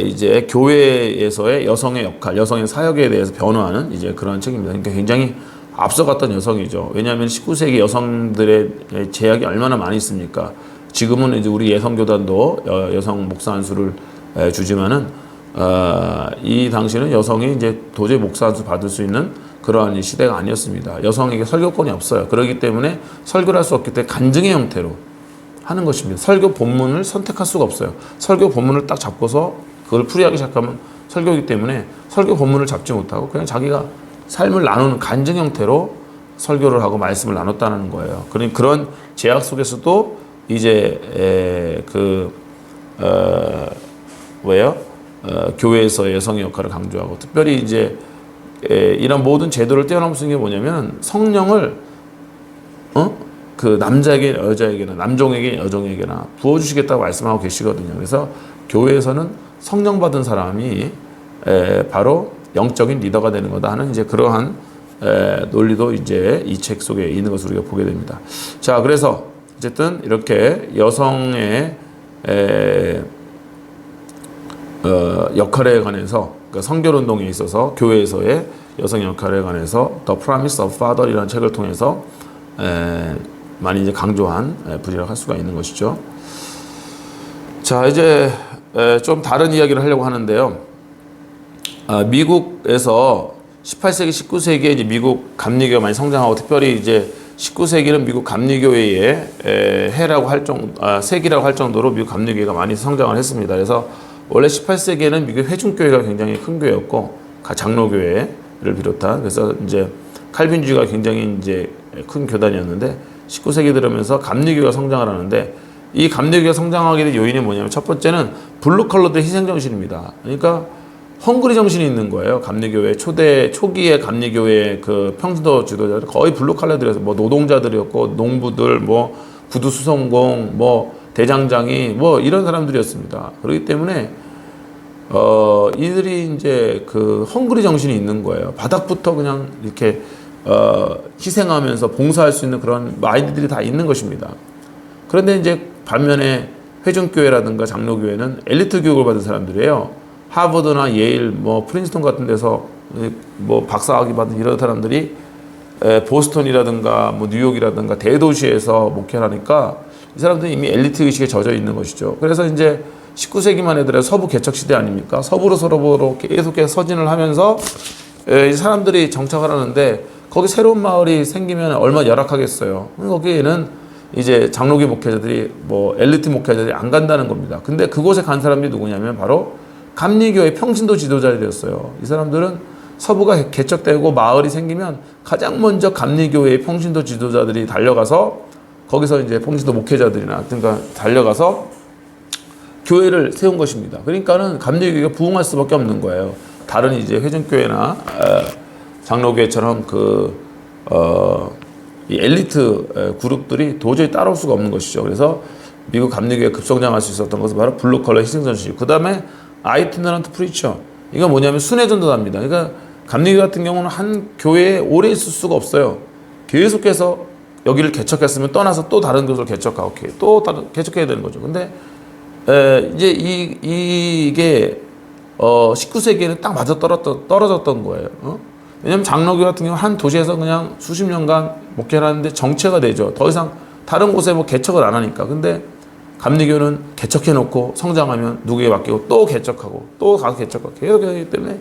이제 교회에서의 여성의 역할, 여성의 사역에 대해서 변호하는 이제 그런 책입니다. 그러니까 굉장히 앞서갔던 여성이죠. 왜냐하면 19세기 여성들의 제약이 얼마나 많이 있습니까? 지금은 이제 우리 예성교단도 여성 목사 한 수를 주지만은 이 당시는 여성이 이제 도저히 목사 한 수 받을 수 있는 그러한 시대가 아니었습니다. 여성에게 설교권이 없어요. 그렇기 때문에 설교를 할 수 없기 때문에 간증의 형태로 하는 것입니다. 설교 본문을 선택할 수가 없어요. 설교 본문을 딱 잡고서 그걸 풀이하기 시작하면 설교이기 때문에 설교 본문을 잡지 못하고 그냥 자기가 삶을 나누는 간증 형태로 설교를 하고 말씀을 나눴다는 거예요. 그런 제약 속에서도 이제 교회에서 여성의 역할을 강조하고 특별히 이제 이런 모든 제도를 뛰어넘을 수 있는 게 뭐냐면 성령을 그 남자에게 여자에게나 남종에게 여종에게나 부어주시겠다고 말씀하고 계시거든요. 그래서 교회에서는 성령 받은 사람이 바로 영적인 리더가 되는 거다 하는 이제 그러한 논리도 이제 이 책 속에 있는 것을 우리가 보게 됩니다. 자, 그래서 어쨌든 이렇게 여성의 역할에 관해서 그러니까 성결 운동에 있어서 교회에서의 여성 역할에 관해서 The Promise of Father이라는 책을 통해서 많이 이제 강조한 분이라고 할 수가 있는 것이죠. 자, 이제 좀 다른 이야기를 하려고 하는데요. 미국에서 18세기, 19세기에 이제 미국 감리교가 많이 성장하고 특별히 이제 19세기는 미국 감리교회의 세기라고 할 정도로 미국 감리교회가 많이 성장을 했습니다. 그래서 원래 18세기에는 미국 회중교회가 굉장히 큰 교회였고 장로교회를 비롯한 그래서 이제 칼빈주의가 굉장히 이제 큰 교단이었는데 19세기 들으면서 감리교회가 성장을 하는데 이 감리교회가 성장하게 된 요인이 뭐냐면 첫 번째는 블루 컬러들의 희생 정신입니다. 그러니까 헝그리 정신이 있는 거예요. 감리교회 초기에 감리교회 그 평신도 지도자들 거의 블루 컬러들이어서 뭐 노동자들이었고 농부들 뭐 구두 수송공 뭐 대장장이 뭐 이런 사람들이었습니다. 그렇기 때문에 이들이 이제 그 헝그리 정신이 있는 거예요. 바닥부터 그냥 이렇게 희생하면서 봉사할 수 있는 그런 마인드들이 다 있는 것입니다. 그런데 이제 반면에 회중교회라든가 장로교회는 엘리트 교육을 받은 사람들이에요. 하버드나 예일, 뭐 프린스턴 같은 데서 뭐 박사학위 받은 이런 사람들이 보스턴이라든가 뭐 뉴욕이라든가 대도시에서 목회를 하니까 이 사람들이 이미 엘리트 의식에 젖어 있는 것이죠. 그래서 이제 19세기만 해도 서부 개척 시대 아닙니까? 서부로 서로 계속해서 서진을 하면서 이 사람들이 정착을 하는데 거기 새로운 마을이 생기면 얼마나 열악하겠어요. 거기에는 이제 장로교 목회자들이 뭐 엘리트 목회자들이 안 간다는 겁니다. 근데 그곳에 간 사람들이 누구냐면 바로 감리교의 평신도 지도자들이었어요. 이 사람들은 서부가 개척되고 마을이 생기면 가장 먼저 감리교회의 평신도 지도자들이 달려가서 거기서 이제 평신도 목회자들이나 그러니까 달려가서 교회를 세운 것입니다. 그러니까는 감리교회가 부흥할 수밖에 없는 거예요. 다른 이제 회중교회나 장로교회처럼 이 엘리트 그룹들이 도저히 따라올 수가 없는 것이죠. 그래서 미국 감리교회가 급성장할 수 있었던 것은 바로 블루 컬러 희생전시. 그 다음에 아이티너런트 프리처. 이건 뭐냐면 순회전도사입니다. 그러니까 감리교 같은 경우는 한 교회에 오래 있을 수가 없어요. 계속해서 여기를 개척했으면 떠나서 또 다른 곳을 개척하고 또 다른 개척해야 되는 거죠. 근데 이제 이게 19세기에는 딱 맞아 떨어졌던 거예요. 왜냐하면 장로교 같은 경우 한 도시에서 그냥 수십 년간 목회를 하는데 정체가 되죠. 더 이상 다른 곳에 뭐 개척을 안 하니까. 근데 감리교는 개척해놓고 성장하면 누구에게 맡기고 또 개척하고 또 가서 개척하고 계속 하기 때문에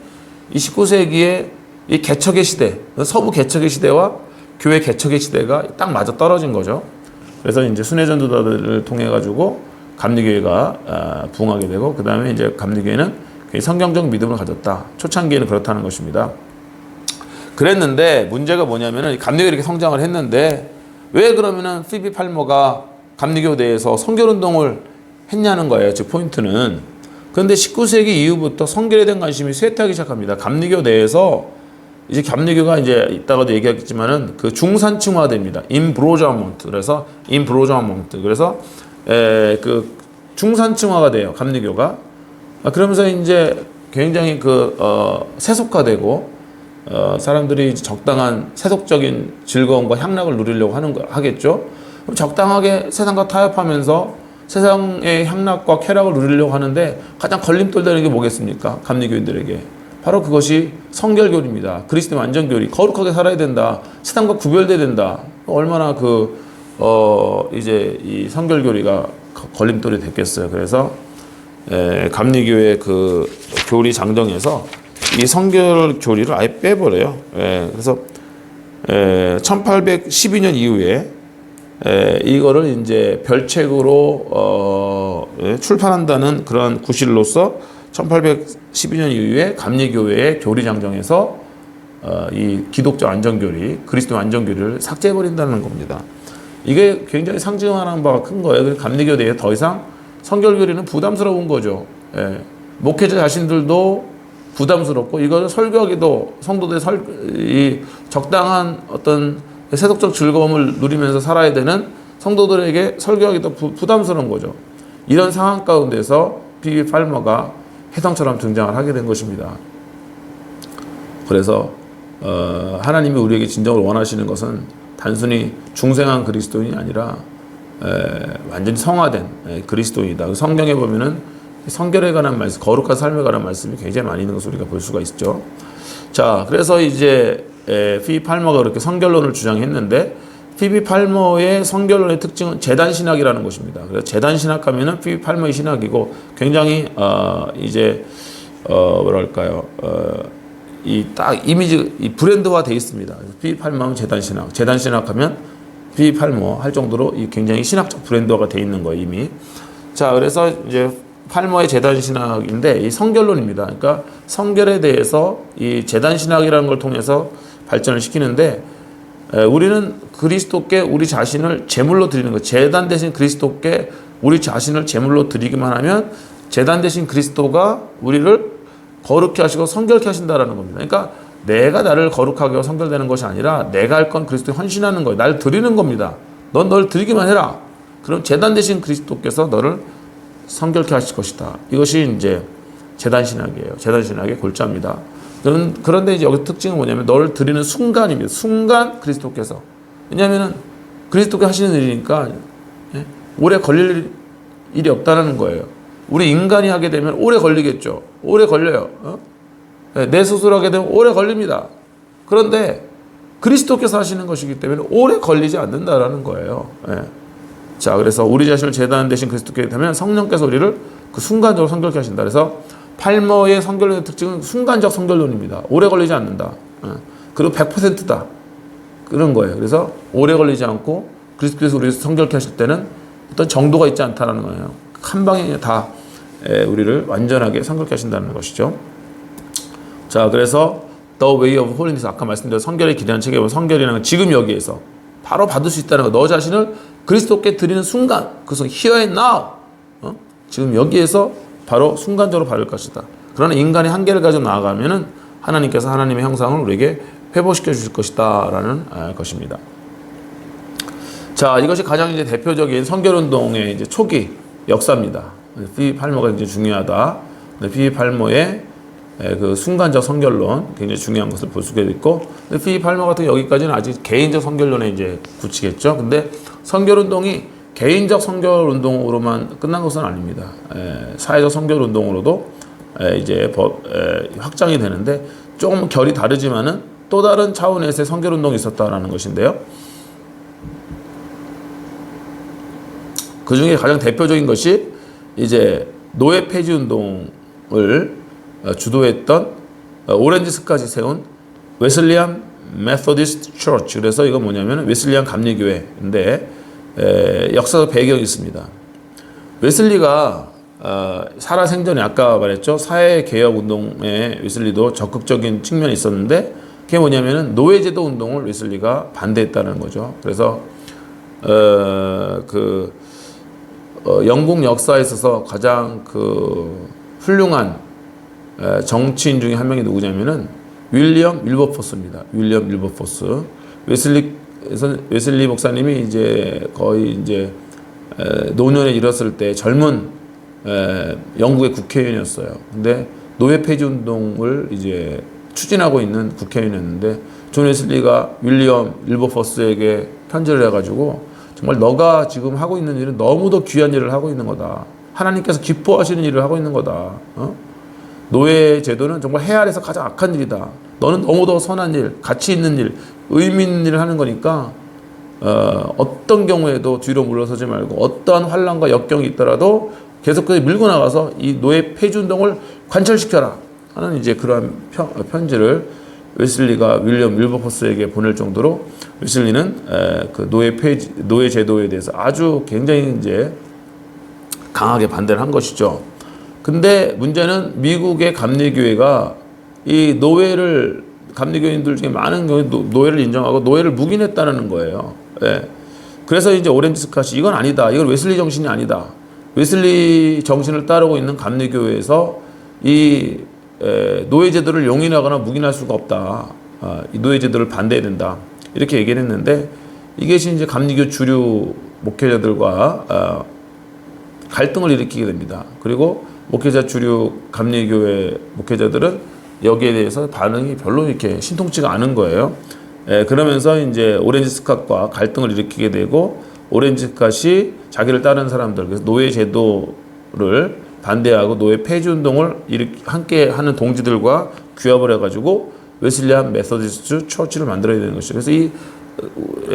이 19세기에 이 개척의 시대, 서부 개척의 시대와 교회 개척의 시대가 딱 맞아 떨어진 거죠. 그래서 이제 순회전도자들을 통해 가지고 감리교회가 부흥하게 되고 그 다음에 이제 감리교회는 성경적 믿음을 가졌다. 초창기에는 그렇다는 것입니다. 그랬는데 문제가 뭐냐면은 감리교회가 이렇게 성장을 했는데 왜 그러면은 피비 팔머가 감리교 내에서 성결운동을 했냐는 거예요. 즉 포인트는. 그런데 19세기 이후부터 성결에 대한 관심이 쇠퇴하기 시작합니다. 감리교 내에서 이제 감리교가 이제 이따가도 얘기하겠지만은 그 중산층화됩니다. 임브로저먼트. 그래서 임브로저먼트. 그래서 그 중산층화가 돼요. 감리교가. 그러면서 이제 굉장히 세속화되고 사람들이 적당한 세속적인 즐거움과 향락을 누리려고 하겠죠. 그럼 적당하게 세상과 타협하면서 세상의 향락과 쾌락을 누리려고 하는데 가장 걸림돌 되는 게 뭐겠습니까? 감리교인들에게. 바로 그것이 성결교리입니다. 그리스도 완전교리. 거룩하게 살아야 된다. 세상과 구별돼야 된다. 얼마나 이제 이 성결교리가 걸림돌이 됐겠어요. 그래서 감리교의 그 교리 장정에서 이 성결교리를 아예 빼버려요. 그래서 1812년 이후에 이거를 이제 별책으로 출판한다는 그런 구실로서 1812년 이후에 감리교회의 교리 장정에서 이 기독교 안전교리, 그리스도 안전교리를 삭제해버린다는 겁니다. 이게 굉장히 상징하는 바가 큰 거예요. 그래서 감리교 내에 더 이상 성결교리는 부담스러운 거죠. 목회자 자신들도 부담스럽고 이걸 설교하기도 성도들의 이 적당한 어떤 세속적 즐거움을 누리면서 살아야 되는 성도들에게 설교하기도 부담스러운 거죠. 이런 상황 가운데서 피비 팔머가 혜성처럼 등장을 하게 된 것입니다. 그래서 하나님이 우리에게 진정으로 원하시는 것은 단순히 중생한 그리스도인이 아니라 완전히 성화된 그리스도인이다. 성경에 보면은 성결에 관한 말씀, 거룩한 삶에 관한 말씀이 굉장히 많이 있는 것을 우리가 볼 수가 있죠. 자, 그래서 이제 피비 팔머가 그렇게 성결론을 주장했는데 피비 팔머의 성결론의 특징은 재단 신학이라는 것입니다. 그래서 재단 신학하면은 피비 팔머의 신학이고 굉장히 이 딱 이미지 이 브랜드화 돼 있습니다. 피비 팔머는 재단 신학, 재단 신학하면 피비 팔머 할 정도로 이 굉장히 신학적 브랜드화가 돼 있는 거예요 이미. 자, 그래서 이제 팔머의 재단 신학인데 이 성결론입니다. 그러니까 성결에 대해서 이 재단 신학이라는 걸 통해서 발전을 시키는데 우리는 그리스도께 우리 자신을 제물로 드리는 것. 재단 대신 그리스도께 우리 자신을 제물로 드리기만 하면 재단 대신 그리스도가 우리를 거룩히 하시고 성결케 하신다라는 겁니다. 그러니까 내가 나를 거룩하게 하고 성결되는 것이 아니라 내가 할 건 그리스도에 헌신하는 거예요. 나를 드리는 겁니다. 넌 널 드리기만 해라. 그럼 재단 대신 그리스도께서 너를 성결케 하실 것이다. 이것이 이제 재단 신학이에요. 재단 신학의 골자입니다. 그런데 이제 여기 특징은 뭐냐면 너를 드리는 순간입니다. 순간 그리스도께서. 왜냐하면 그리스도께 하시는 일이니까 오래 걸릴 일이 없다는 거예요. 우리 인간이 하게 되면 오래 걸리겠죠. 오래 걸려요. 내 스스로 하게 되면 오래 걸립니다. 그런데 그리스도께서 하시는 것이기 때문에 오래 걸리지 않는다라는 거예요. 자, 그래서 우리 자신을 제단 대신 그리스도께 되면 성령께서 우리를 그 순간적으로 성결케 하신다. 그래서 팔머의 성결론의 특징은 순간적 성결론입니다. 오래 걸리지 않는다. 그리고 100%다. 그런 거예요. 그래서 오래 걸리지 않고 그리스도께서 우리를 성결케 하실 때는 어떤 정도가 있지 않다는 거예요. 한 방에 다 우리를 완전하게 성결케 하신다는 것이죠. 자, 그래서 The Way of Holiness, 아까 말씀드린 성결의 길이라는 책에 보면 성결이라는 건 지금 여기에서 바로 받을 수 있다는 거. 너 자신을 그리스도께 드리는 순간, 그것은 here and now, 지금 여기에서 바로 순간적으로 받을 것이다. 그러나 인간의 한계를 가지고 나아가면은 하나님께서 하나님의 형상을 우리에게 회복시켜 주실 것이다 라는 것입니다. 자, 이것이 가장 이제 대표적인 성결운동의 이제 초기 역사입니다. 피비 팔머가 굉장히 중요하다. 피비 팔머의 그 순간적 성결론 굉장히 중요한 것을 볼 수가 있고, 피비 팔머 같은 여기까지는 아직 개인적 성결론에 이제 굳히겠죠. 근데 성결운동이 개인적 성결운동으로만 끝난 것은 아닙니다. 사회적 성결운동으로도 이제 확장이 되는데 조금 결이 다르지만은 또 다른 차원에서의 성결운동이 있었다라는 것인데요. 그 중에 가장 대표적인 것이 이제 노예 폐지 운동을 주도했던 오렌지스까지 세운 웨슬리안 메소디스트 처치. 그래서 이거 뭐냐면 웨슬리안 감리교회인데 역사적 배경이 있습니다. 웨슬리가 살아생전에 아까 말했죠. 사회개혁 운동에 웨슬리도 적극적인 측면이 있었는데 그게 뭐냐면은 노예제도 운동을 웨슬리가 반대했다는 거죠. 그래서 영국 역사에 있어서 가장 그 훌륭한 정치인 중에 한 명이 누구냐면은 윌리엄 윌버포스입니다. 윌리엄 윌버포스. 웨슬리 목사님이 이제 거의 이제 노년에 이르렀을 때 젊은 영국의 국회의원이었어요. 근데 노예 폐지 운동을 이제 추진하고 있는 국회의원이었는데 존 웨슬리가 윌리엄 윌버포스에게 편지를 해가지고 정말 너가 지금 하고 있는 일은 너무도 귀한 일을 하고 있는 거다. 하나님께서 기뻐하시는 일을 하고 있는 거다. 노예 제도는 정말 해 아래에서 가장 악한 일이다. 너는 너무도 선한 일, 가치 있는 일, 의미 있는 일을 하는 거니까 어떤 경우에도 뒤로 물러서지 말고 어떠한 환난과 역경이 있더라도 계속해서 밀고 나가서 이 노예 폐지 운동을 관철시켜라 하는 이제 그러한 편지를 웨슬리가 윌리엄 윌버포스에게 보낼 정도로 웨슬리는 그 노예 제도에 대해서 아주 굉장히 이제 강하게 반대를 한 것이죠. 근데 문제는 미국의 감리교회가 이 노예를 감리교인들 중에 많은 경우에 노예를 인정하고 노예를 묵인했다는 거예요. 그래서 이제 오렌지 스캇이 이건 아니다. 이건 웨슬리 정신이 아니다. 웨슬리 정신을 따르고 있는 감리교회에서 이 노예 제도를 용인하거나 묵인할 수가 없다. 이 노예 제도를 반대해야 된다. 이렇게 얘기를 했는데 이것이 이제 감리교 주류 목회자들과 갈등을 일으키게 됩니다. 그리고 목회자 주류 감리교회 목회자들은 여기에 대해서 반응이 별로 이렇게 신통치가 않은 거예요. 그러면서 이제 오렌지 스캇과 갈등을 일으키게 되고 오렌지 스캇이 자기를 따르는 사람들, 그래서 노예 제도를 반대하고 노예 폐지 운동을 함께 하는 동지들과 규합을 해가지고 웨슬리안 메소디스트 처치를 만들어야 되는 것이죠. 그래서 이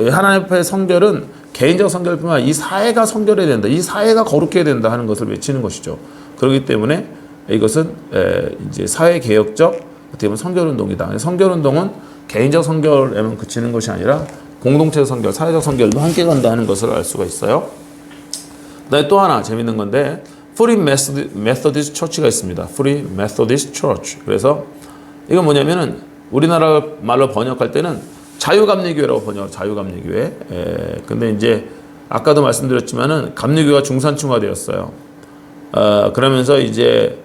하나님 앞의 성결은 개인적 성결뿐만 아니라 이 사회가 성결해야 된다. 이 사회가 거룩해야 된다 하는 것을 외치는 것이죠. 그렇기 때문에 이것은 이제 사회 개혁적 어떻게 보면 성결 운동이다. 성결 운동은 개인적 성결에만 그치는 것이 아니라 공동체 성결, 사회적 성결도 함께 간다 하는 것을 알 수가 있어요. 그다음에 또 하나 재밌는 건데 Free Methodist Church가 있습니다. Free Methodist Church. 그래서 이건 뭐냐면은 우리나라 말로 번역할 때는 자유감리교회라고 번역. 자유감리교회. 근데 이제 아까도 말씀드렸지만은 감리교회가 중산층화되었어요. 그러면서 이제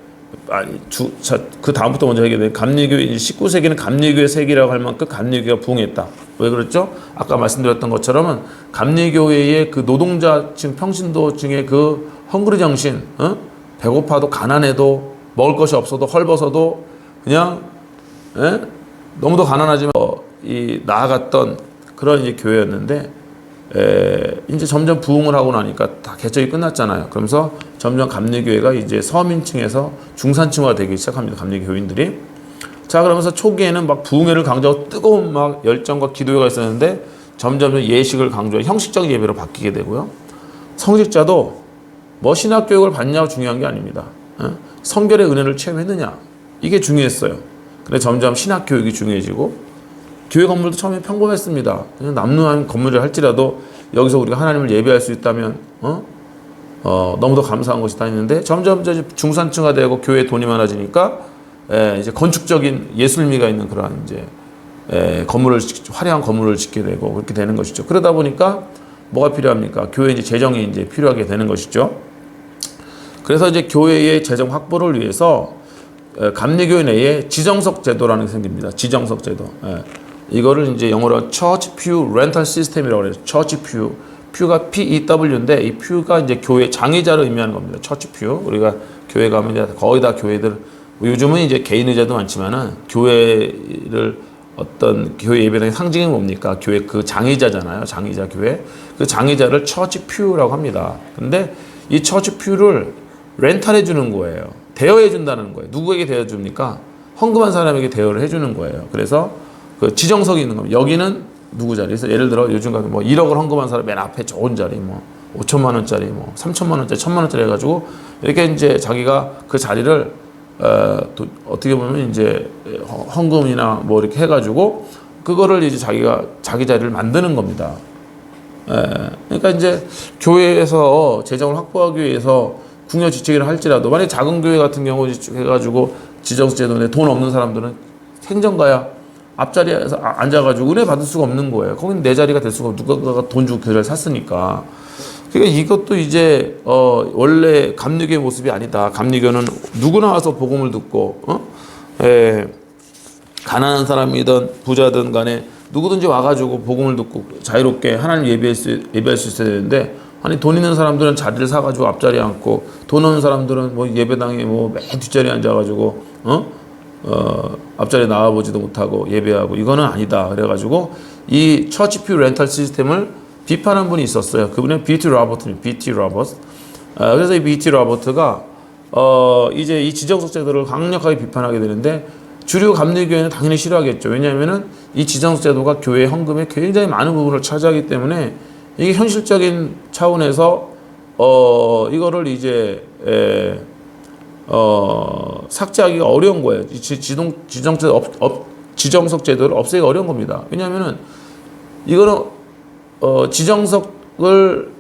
그 다음부터 먼저 얘기해. 감리교회 19세기는 감리교회 세기라고 할 만큼 감리교회가 부흥했다. 왜 그랬죠? 아까 말씀드렸던 것처럼은 감리교회의 그 노동자층, 평신도층의 그 헝그리 정신, 배고파도 가난해도 먹을 것이 없어도 헐벗어도 그냥 너무도 가난하지만 이 나아갔던 그런 이제 교회였는데 이제 점점 부흥을 하고 나니까 다 개척이 끝났잖아요. 그러면서 점점 감리교회가 이제 서민층에서 중산층화 되기 시작합니다. 감리교인들이. 자, 그러면서 초기에는 막 부흥회를 강조하고 뜨거운 막 열정과 기도회가 있었는데 점점 예식을 강조하고 형식적인 예배로 바뀌게 되고요. 성직자도 뭐 신학교육을 받냐가 중요한 게 아닙니다. 성결의 은혜를 체험했느냐, 이게 중요했어요. 근데 점점 신학교육이 중요해지고 교회 건물도 처음에 평범했습니다. 그냥 남루한 건물을 할지라도 여기서 우리가 하나님을 예배할 수 있다면 너무도 감사한 것이다 했는데 점점 이제 중산층화 되고 교회에 돈이 많아지니까 이제 건축적인 예술미가 있는 그러한 이제 화려한 건물을 짓게 되고 그렇게 되는 것이죠. 그러다 보니까 뭐가 필요합니까? 교회 이제 재정이 이제 필요하게 되는 것이죠. 그래서 이제 교회의 재정 확보를 위해서 감리교회 내에 지정석 제도라는 게 생깁니다. 지정석 제도. 이거를 이제 영어로 Church Pew Rental System이라고 그래요. Church Pew. Pew가 P-E-W인데 이 Pew가 이제 교회 장의자를 의미하는 겁니다. Church Pew. 우리가 교회 가면 이제 거의 다 교회들, 요즘은 이제 개인 의자도 많지만은 교회를 어떤 교회 예배당의 상징이 뭡니까? 교회 그 장의자잖아요. 장의자 교회. 그 장의자를 Church Pew라고 합니다. 근데 이 Church Pew를 렌탈해 주는 거예요. 대여해 준다는 거예요. 누구에게 대여 줍니까? 헌금한 사람에게 대여를 해 주는 거예요. 그래서 그 지정석이 있는 겁니다. 여기는 누구 자리? 그래서 예를 들어 요즘 같은 뭐 1억을 헌금한 사람 맨 앞에 좋은 자리, 뭐 5천만 원짜리, 뭐 3천만 원짜리, 1천만 원짜리 해가지고 이렇게 이제 자기가 그 자리를 어떻게 보면 이제 헌금이나 뭐 이렇게 해가지고 그거를 이제 자기가 자기 자리를 만드는 겁니다. 그러니까 이제 교회에서 재정을 확보하기 위해서 궁여 지책을 할지라도 만약 작은 교회 같은 경우 해가지고 지정제도인데 돈 없는 사람들은 행정가야 앞자리에서 앉아가지고 은혜 받을 수가 없는 거예요. 거기는 내 자리가 될 수가 없고 누가 돈 주고 교회를 샀으니까. 그러니까 이것도 이제 원래 감리교의 모습이 아니다. 감리교는 누구나 와서 복음을 듣고 가난한 사람이든 부자든 간에 누구든지 와가지고 복음을 듣고 자유롭게 하나님 예배할 수 있어야 되는데 아니 돈 있는 사람들은 자리를 사가지고 앞자리에 앉고 돈 없는 사람들은 뭐 예배당에 뭐 맨 뒷자리에 앉아가지고 앞자리에 나와보지도 못하고 예배하고 이거는 아니다. 그래가지고 이 처치 퓨 렌탈 시스템을 비판한 분이 있었어요. 그분은 B.T. 로버트입니다. B.T. 로버트. 그래서 이 B.T. 로버트가 이제 이 지정석 제도를 강력하게 비판하게 되는데 주류 감리교회는 당연히 싫어하겠죠. 왜냐하면은 이 지정석 제도가 교회 헌금의 굉장히 많은 부분을 차지하기 때문에 이게 현실적인 차원에서 이거를 이제 삭제하기가 어려운 거예요. 지정석 제도를 없애기가 어려운 겁니다. 왜냐하면은 이거는 지정석을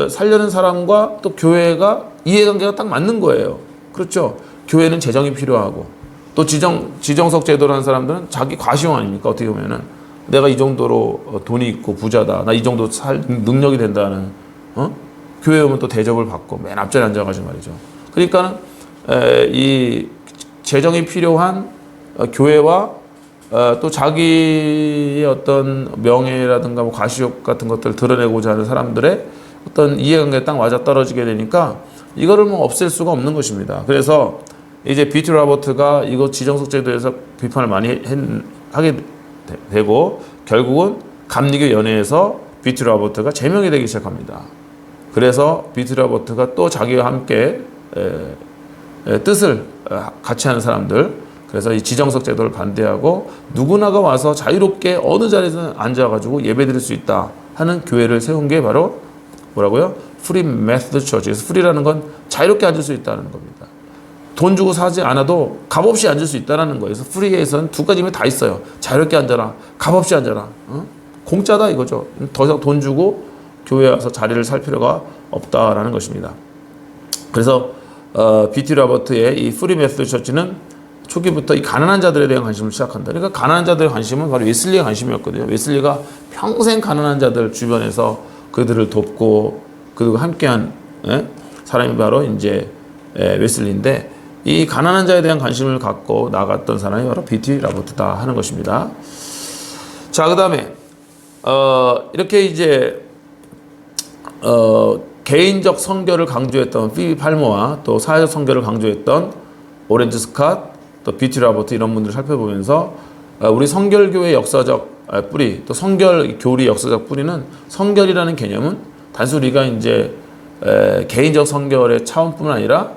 살려는 사람과 또 교회가 이해관계가 딱 맞는 거예요. 그렇죠. 교회는 재정이 필요하고 또 지정석 제도라는 사람들은 자기 과시용 아닙니까? 어떻게 보면은 내가 이 정도로 돈이 있고 부자다. 나 이 정도 살 능력이 된다는 교회 오면 또 대접을 받고 맨 앞자리에 앉아가지고 말이죠. 그러니까는 이 재정이 필요한 교회와 또 자기의 어떤 명예라든가 뭐 과시욕 같은 것들을 드러내고자 하는 사람들의 어떤 이해관계에 딱 맞아 떨어지게 되니까 이거를 뭐 없앨 수가 없는 것입니다. 그래서 이제 B.T. 로버트가 이거 지정석 제도에서 비판을 많이 하게 되고 결국은 감리교 연회에서 B.T. 로버트가 제명이 되기 시작합니다. 그래서 B.T. 로버트가 또 자기와 함께 뜻을 같이 하는 사람들, 그래서 이 지정석 제도를 반대하고 누구나가 와서 자유롭게 어느 자리에서 앉아가지고 예배드릴 수 있다 하는 교회를 세운 게 바로 뭐라고요? Free Methodist Church. Free라는 건 자유롭게 앉을 수 있다는 겁니다. 돈 주고 사지 않아도 값없이 앉을 수 있다는 거예요. 그래서 프리에서는 두 가지 힘이 다 있어요. 자유롭게 앉아라, 값없이 앉아라. 공짜다 이거죠. 더 이상 돈 주고 교회에 와서 자리를 살 필요가 없다라는 것입니다. 그래서 B.T. 라버트의 이 프리 메소드 처치는 초기부터 이 가난한 자들에 대한 관심을 시작한다. 그러니까 가난한 자들의 관심은 바로 웨슬리의 관심이었거든요. 웨슬리가 평생 가난한 자들 주변에서 그들을 돕고 그들과 함께한 사람이 바로 이제 웨슬리인데, 이 가난한 자에 대한 관심을 갖고 나갔던 사람이 바로 B.T. 라버트다 하는 것입니다. 자, 그 다음에 이렇게 이제 개인적 선교를 강조했던 피비 팔머와 또 사회적 선교를 강조했던 오렌지 스캇, 또 B.T. 라버트 이런 분들을 살펴보면서 우리 성결교의 역사적 뿌리, 또 성결 교리 역사적 뿌리는, 성결이라는 개념은 단순히 우리가 이제 개인적 선결의 차원뿐만 아니라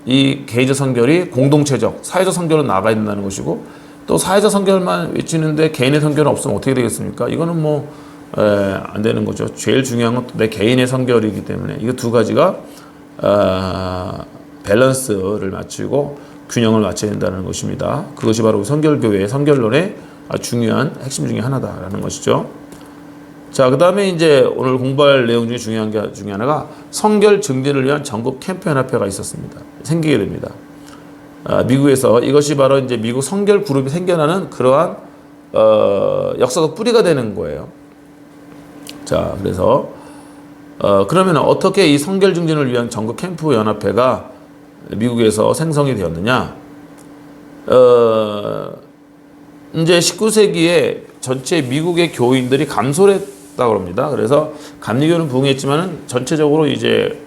이 개인적 선결이 공동체적, 사회적 선결로 나가야 된다는 것이고, 또 사회적 선결만 외치는데 개인의 선결은 없으면 어떻게 되겠습니까? 이거는 뭐 안 되는 거죠. 제일 중요한 건 내 개인의 선결이기 때문에 이거 두 가지가 밸런스를 맞추고 균형을 맞춰야 된다는 것입니다. 그것이 바로 성결교회의 성결론의 중요한 핵심 중에 하나다라는 것이죠. 자, 그 다음에 이제 오늘 공부할 내용 중에 중요한 게 중에 하나가 성결 증진을 위한 전국 캠프 연합회가 있었습니다. 생기게 됩니다. 미국에서 이것이 바로 이제 미국 성결 그룹이 생겨나는 그러한 역사적 뿌리가 되는 거예요. 자, 그래서 그러면 어떻게 이 성결 증진을 위한 전국 캠프 연합회가 미국에서 생성이 되었느냐? 이제 19세기에 전체 미국의 교인들이 감소를 했다고 합니다. 그래서 감리교는 부흥했지만은 전체적으로 이제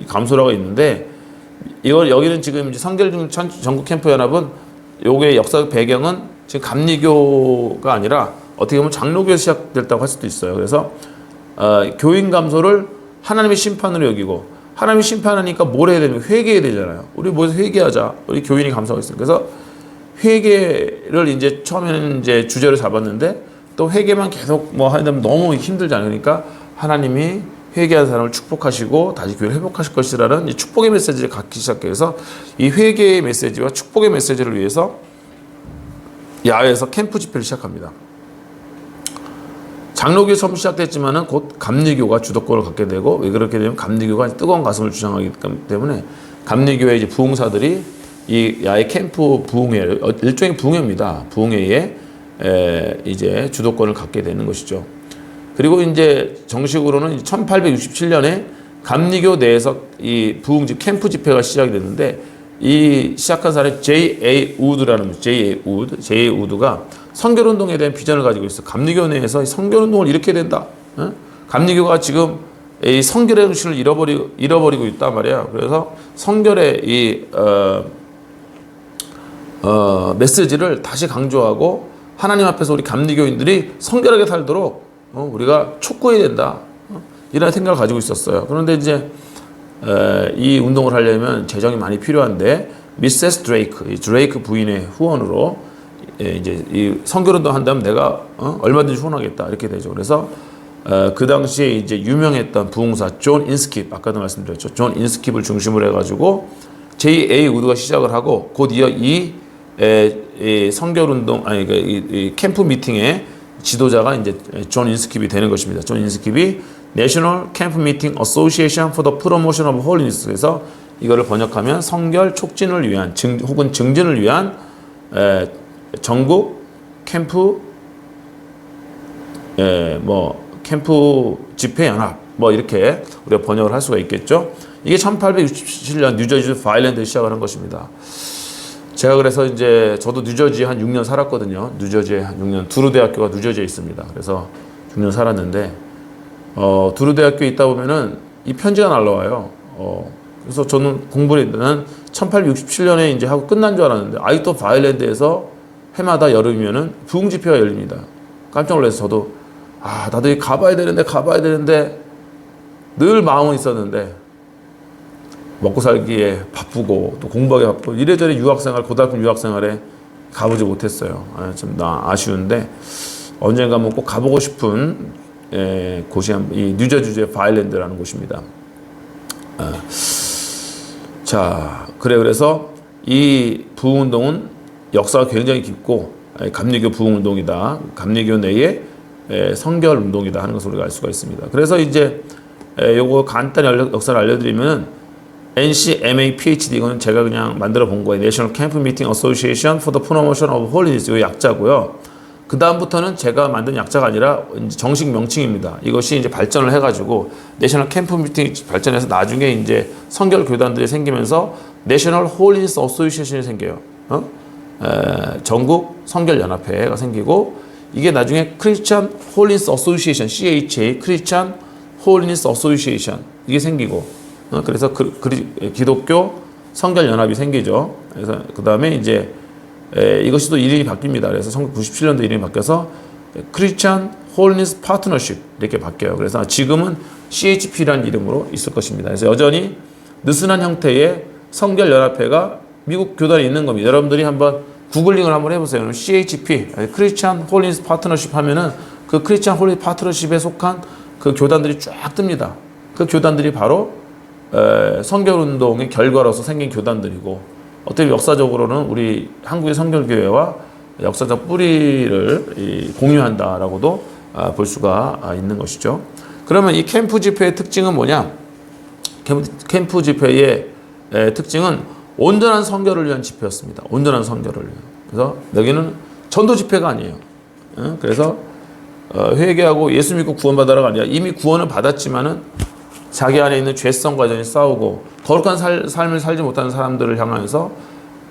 감소라고 있는데, 이걸 여기는 지금 이제 성결 전국 캠프 연합은 요게 역사적 배경은 지금 감리교가 아니라 어떻게 보면 장로교에서 시작됐다고 할 수도 있어요. 그래서 교인 감소를 하나님의 심판으로 여기고, 하나님이 심판하니까 뭘 해야 되냐면 회개해야 되잖아요. 우리 뭐해서 회개하자. 우리 교인이 감소하고 있어요. 그래서 회개를 이제 처음에는 이제 주제로 잡았는데, 또 회개만 계속 뭐 하면 너무 힘들잖아요. 그러니까 하나님이 회개한 사람을 축복하시고 다시 교회를 회복하실 것이라는 이 축복의 메시지를 갖기 시작해서, 이 회개의 메시지와 축복의 메시지를 위해서 야외에서 캠프 집회를 시작합니다. 장로교 처음 시작됐지만은 곧 감리교가 주도권을 갖게 되고, 왜 그렇게 되면 감리교가 뜨거운 가슴을 주장하기 때문에 감리교의 이제 부흥사들이 이 야외 캠프 부흥회, 일종의 부흥회입니다. 부흥회에 이제 주도권을 갖게 되는 것이죠. 그리고 이제 정식으로는 1867년에 감리교 내에서 이 부흥집 캠프 집회가 시작이 됐는데, 이 시작한 사람이 J.A. 우드라는 J.A. 우드가 성결운동에 대한 비전을 가지고 있어. 감리교 내에서 성결운동을 일으켜야 된다. 감리교가 지금 이 성결의 정신을 잃어버리고 있단 말이야. 그래서 성결의 이 메시지를 다시 강조하고, 하나님 앞에서 우리 감리교인들이 성결하게 살도록 우리가 촉구해야 된다. 이런 생각을 가지고 있었어요. 그런데 이제 이 운동을 하려면 재정이 많이 필요한데, 미세스 드레이크, 이 드레이크 부인의 후원으로 이제 이 성결운동 한다면 내가 얼마든지 후원하겠다 이렇게 되죠. 그래서 그 당시에 이제 유명했던 부흥사 존 인스킵, 아까도 말씀드렸죠. 존 인스킵을 중심으로 해가지고 J.A. 우드가 시작을 하고, 곧 이어 이 성결운동, 아니 이 캠프 미팅의 지도자가 이제 존 인스킵이 되는 것입니다. 존 인스킵이 National Camp Meeting Association for the Promotion of Holiness에서 이거를 번역하면 성결 촉진을 위한 혹은 증진을 위한 전국 캠프 캠프 집회 연합 뭐 이렇게 우리가 번역을 할 수가 있겠죠. 이게 1867년 뉴저지 파일랜드에 시작을 한 것입니다. 제가 그래서 이제 저도 뉴저지에 한 6년 살았거든요. 뉴저지에 한 6년, 두루 대학교가 뉴저지에 있습니다. 그래서 6년 살았는데 두루 대학교에 있다 보면은 이 편지가 날라와요. 그래서 저는 공부를 나는 1867년에 이제 하고 끝난 줄 알았는데, 아직도 바일랜드에서 해마다 여름이면은 부흥 집회가 열립니다. 깜짝 놀라서 저도 나도 가봐야 되는데 늘 마음은 있었는데, 먹고 살기에 바쁘고 또 공부하기 바쁘고 이래저래 고등학교 유학생활에 가보지 못했어요. 좀 아쉬운데 언젠가 한번 꼭 가보고 싶은 곳이 이 뉴저지주의 바일랜드라는 곳입니다. 자, 그래서 이 부흥운동은 역사가 굉장히 깊고 감리교 부흥운동이다. 감리교 내의 성결운동이다 하는 것을 우리가 알 수가 있습니다. 그래서 이제 요거 간단히 역사를 알려드리면, NCMA PhD 이거는 제가 그냥 만들어 본 거예요. National Camp Meeting Association for the Promotion of Holiness 이 약자고요. 그 다음부터는 제가 만든 약자가 아니라 정식 명칭입니다. 이것이 이제 발전을 해가지고 내셔널 캠프 미팅 발전해서 나중에 이제 성결 교단들이 생기면서 내셔널 홀리니스 어소시에이션이 생겨요. 전국 성결 연합회가 생기고 이게 나중에 크리스찬 홀리니스 어소시에이션 CHA 크리스찬 홀리니스 어소시에이션 이게 생기고 그래서 기독교 성결 연합이 생기죠. 그래서 그 다음에 이제 이것이 또 이름이 바뀝니다. 그래서 1997년도 이름이 바뀌어서 크리스찬 홀리니스 파트너십 이렇게 바뀌어요. 그래서 지금은 CHP라는 이름으로 있을 것입니다. 그래서 여전히 느슨한 형태의 성결 연합회가 미국 교단에 있는 겁니다. 여러분들이 한번 구글링을 한번 해보세요. CHP 크리스찬 홀리니스 파트너십 하면은 그 크리스찬 홀리니스 파트너십에 속한 그 교단들이 쫙 뜹니다. 그 교단들이 바로 성결운동의 결과로서 생긴 교단들이고 어떻게 역사적으로는 우리 한국의 성결교회와 역사적 뿌리를 공유한다라고도 볼 수가 있는 것이죠. 그러면 이 캠프 집회의 특징은 뭐냐? 캠프 집회의 특징은 온전한 성결을 위한 집회였습니다. 온전한 성결을 위한. 그래서 여기는 전도 집회가 아니에요. 그래서 회개하고 예수 믿고 구원받아라가 아니라 이미 구원을 받았지만은 자기 안에 있는 죄성과 여전히 싸우고 거룩한 삶을 살지 못하는 사람들을 향하여서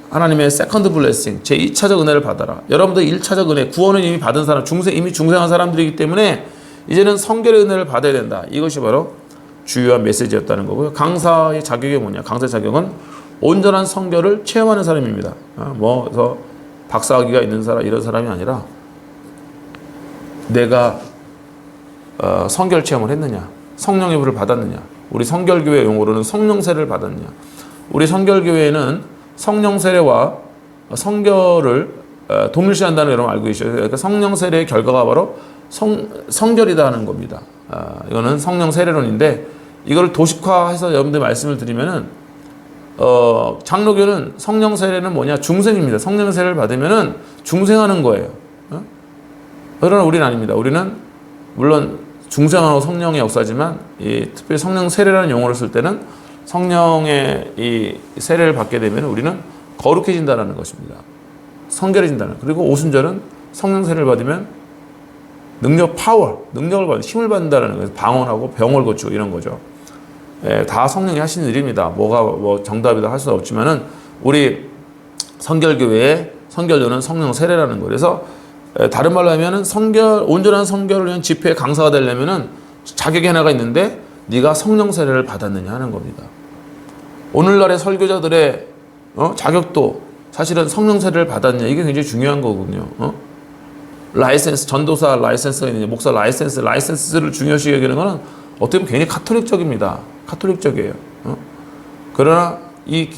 하나님의 세컨드 블레싱, 제2차적 은혜를 받아라. 여러분들 1차적 은혜, 구원은 이미 받은 사람, 이미 중생한 사람들이기 때문에 이제는 성결의 은혜를 받아야 된다. 이것이 바로 주요한 메시지였다는 거고요. 강사의 자격이 뭐냐? 강사의 자격은 온전한 성결을 체험하는 사람입니다. 그래서 박사학위가 있는 사람, 이런 사람이 아니라 내가 성결 체험을 했느냐? 성령의 불을 받았느냐? 우리 성결교회 용어로는 성령 세례를 받았느냐? 우리 성결교회는 성령 세례와 성결을 동일시한다는 여러분 알고 계시죠? 그러니까 성령 세례의 결과가 바로 성결이다 하는 겁니다. 이거는 성령 세례론인데 이걸 도식화해서 여러분들 말씀을 드리면은 장로교는 성령 세례는 뭐냐? 중생입니다. 성령 세례를 받으면은 중생하는 거예요. 그러나 우리는 아닙니다. 우리는 물론 중생하고 성령의 역사지만 특별히 성령 세례라는 용어를 쓸 때는 성령의 이 세례를 받게 되면 우리는 거룩해진다는 것입니다. 성결해진다는. 그리고 오순절은 성령 세례를 받으면 능력을 받는 힘을 받는다는 거예요. 방언하고 병을 고치고 이런 거죠. 다 성령이 하시는 일입니다. 뭐가 정답이다 할 수는 없지만은 우리 성결교회의 성결교는 성령 세례라는 거예요. 그래서 다른 말로 하면은 온전한 성결을 위한 집회의 강사가 되려면은 자격이 하나가 있는데 네가 성령 세례를 받았느냐 하는 겁니다. 오늘날의 설교자들의 자격도 사실은 성령 세례를 받았냐 이게 굉장히 중요한 거거든요. 라이센스 전도사 라이센스가 있느냐 목사 라이센스를 중요시 여기는 거는 어떻게 보면 굉장히 카톨릭적입니다. 카톨릭적이에요. 그러나 이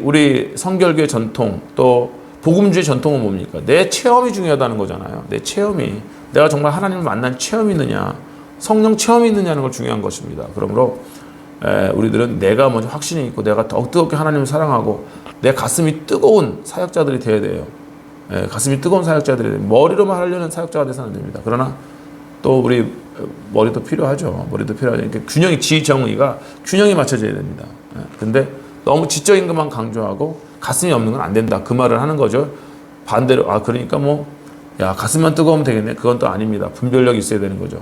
우리 성결교의 전통 또 복음주의 전통은 뭡니까? 내 체험이 중요하다는 거잖아요. 내 체험이 내가 정말 하나님을 만난 체험이 있느냐 성령 체험이 있느냐는 걸 중요한 것입니다. 그러므로 우리들은 내가 먼저 확신이 있고 내가 더욱 뜨겁게 하나님을 사랑하고 내 가슴이 뜨거운 사역자들이 되어야 돼요. 가슴이 뜨거운 사역자들이 돼요. 머리로만 하려는 사역자가 돼서는 안 됩니다. 그러나 또 우리 머리도 필요하죠. 그러니까 지정의가 균형이 맞춰져야 됩니다. 근데 너무 지적인 것만 강조하고 가슴이 없는 건 안 된다. 그 말을 하는 거죠. 반대로 그러니까 가슴만 뜨거우면 되겠네. 그건 또 아닙니다. 분별력이 있어야 되는 거죠.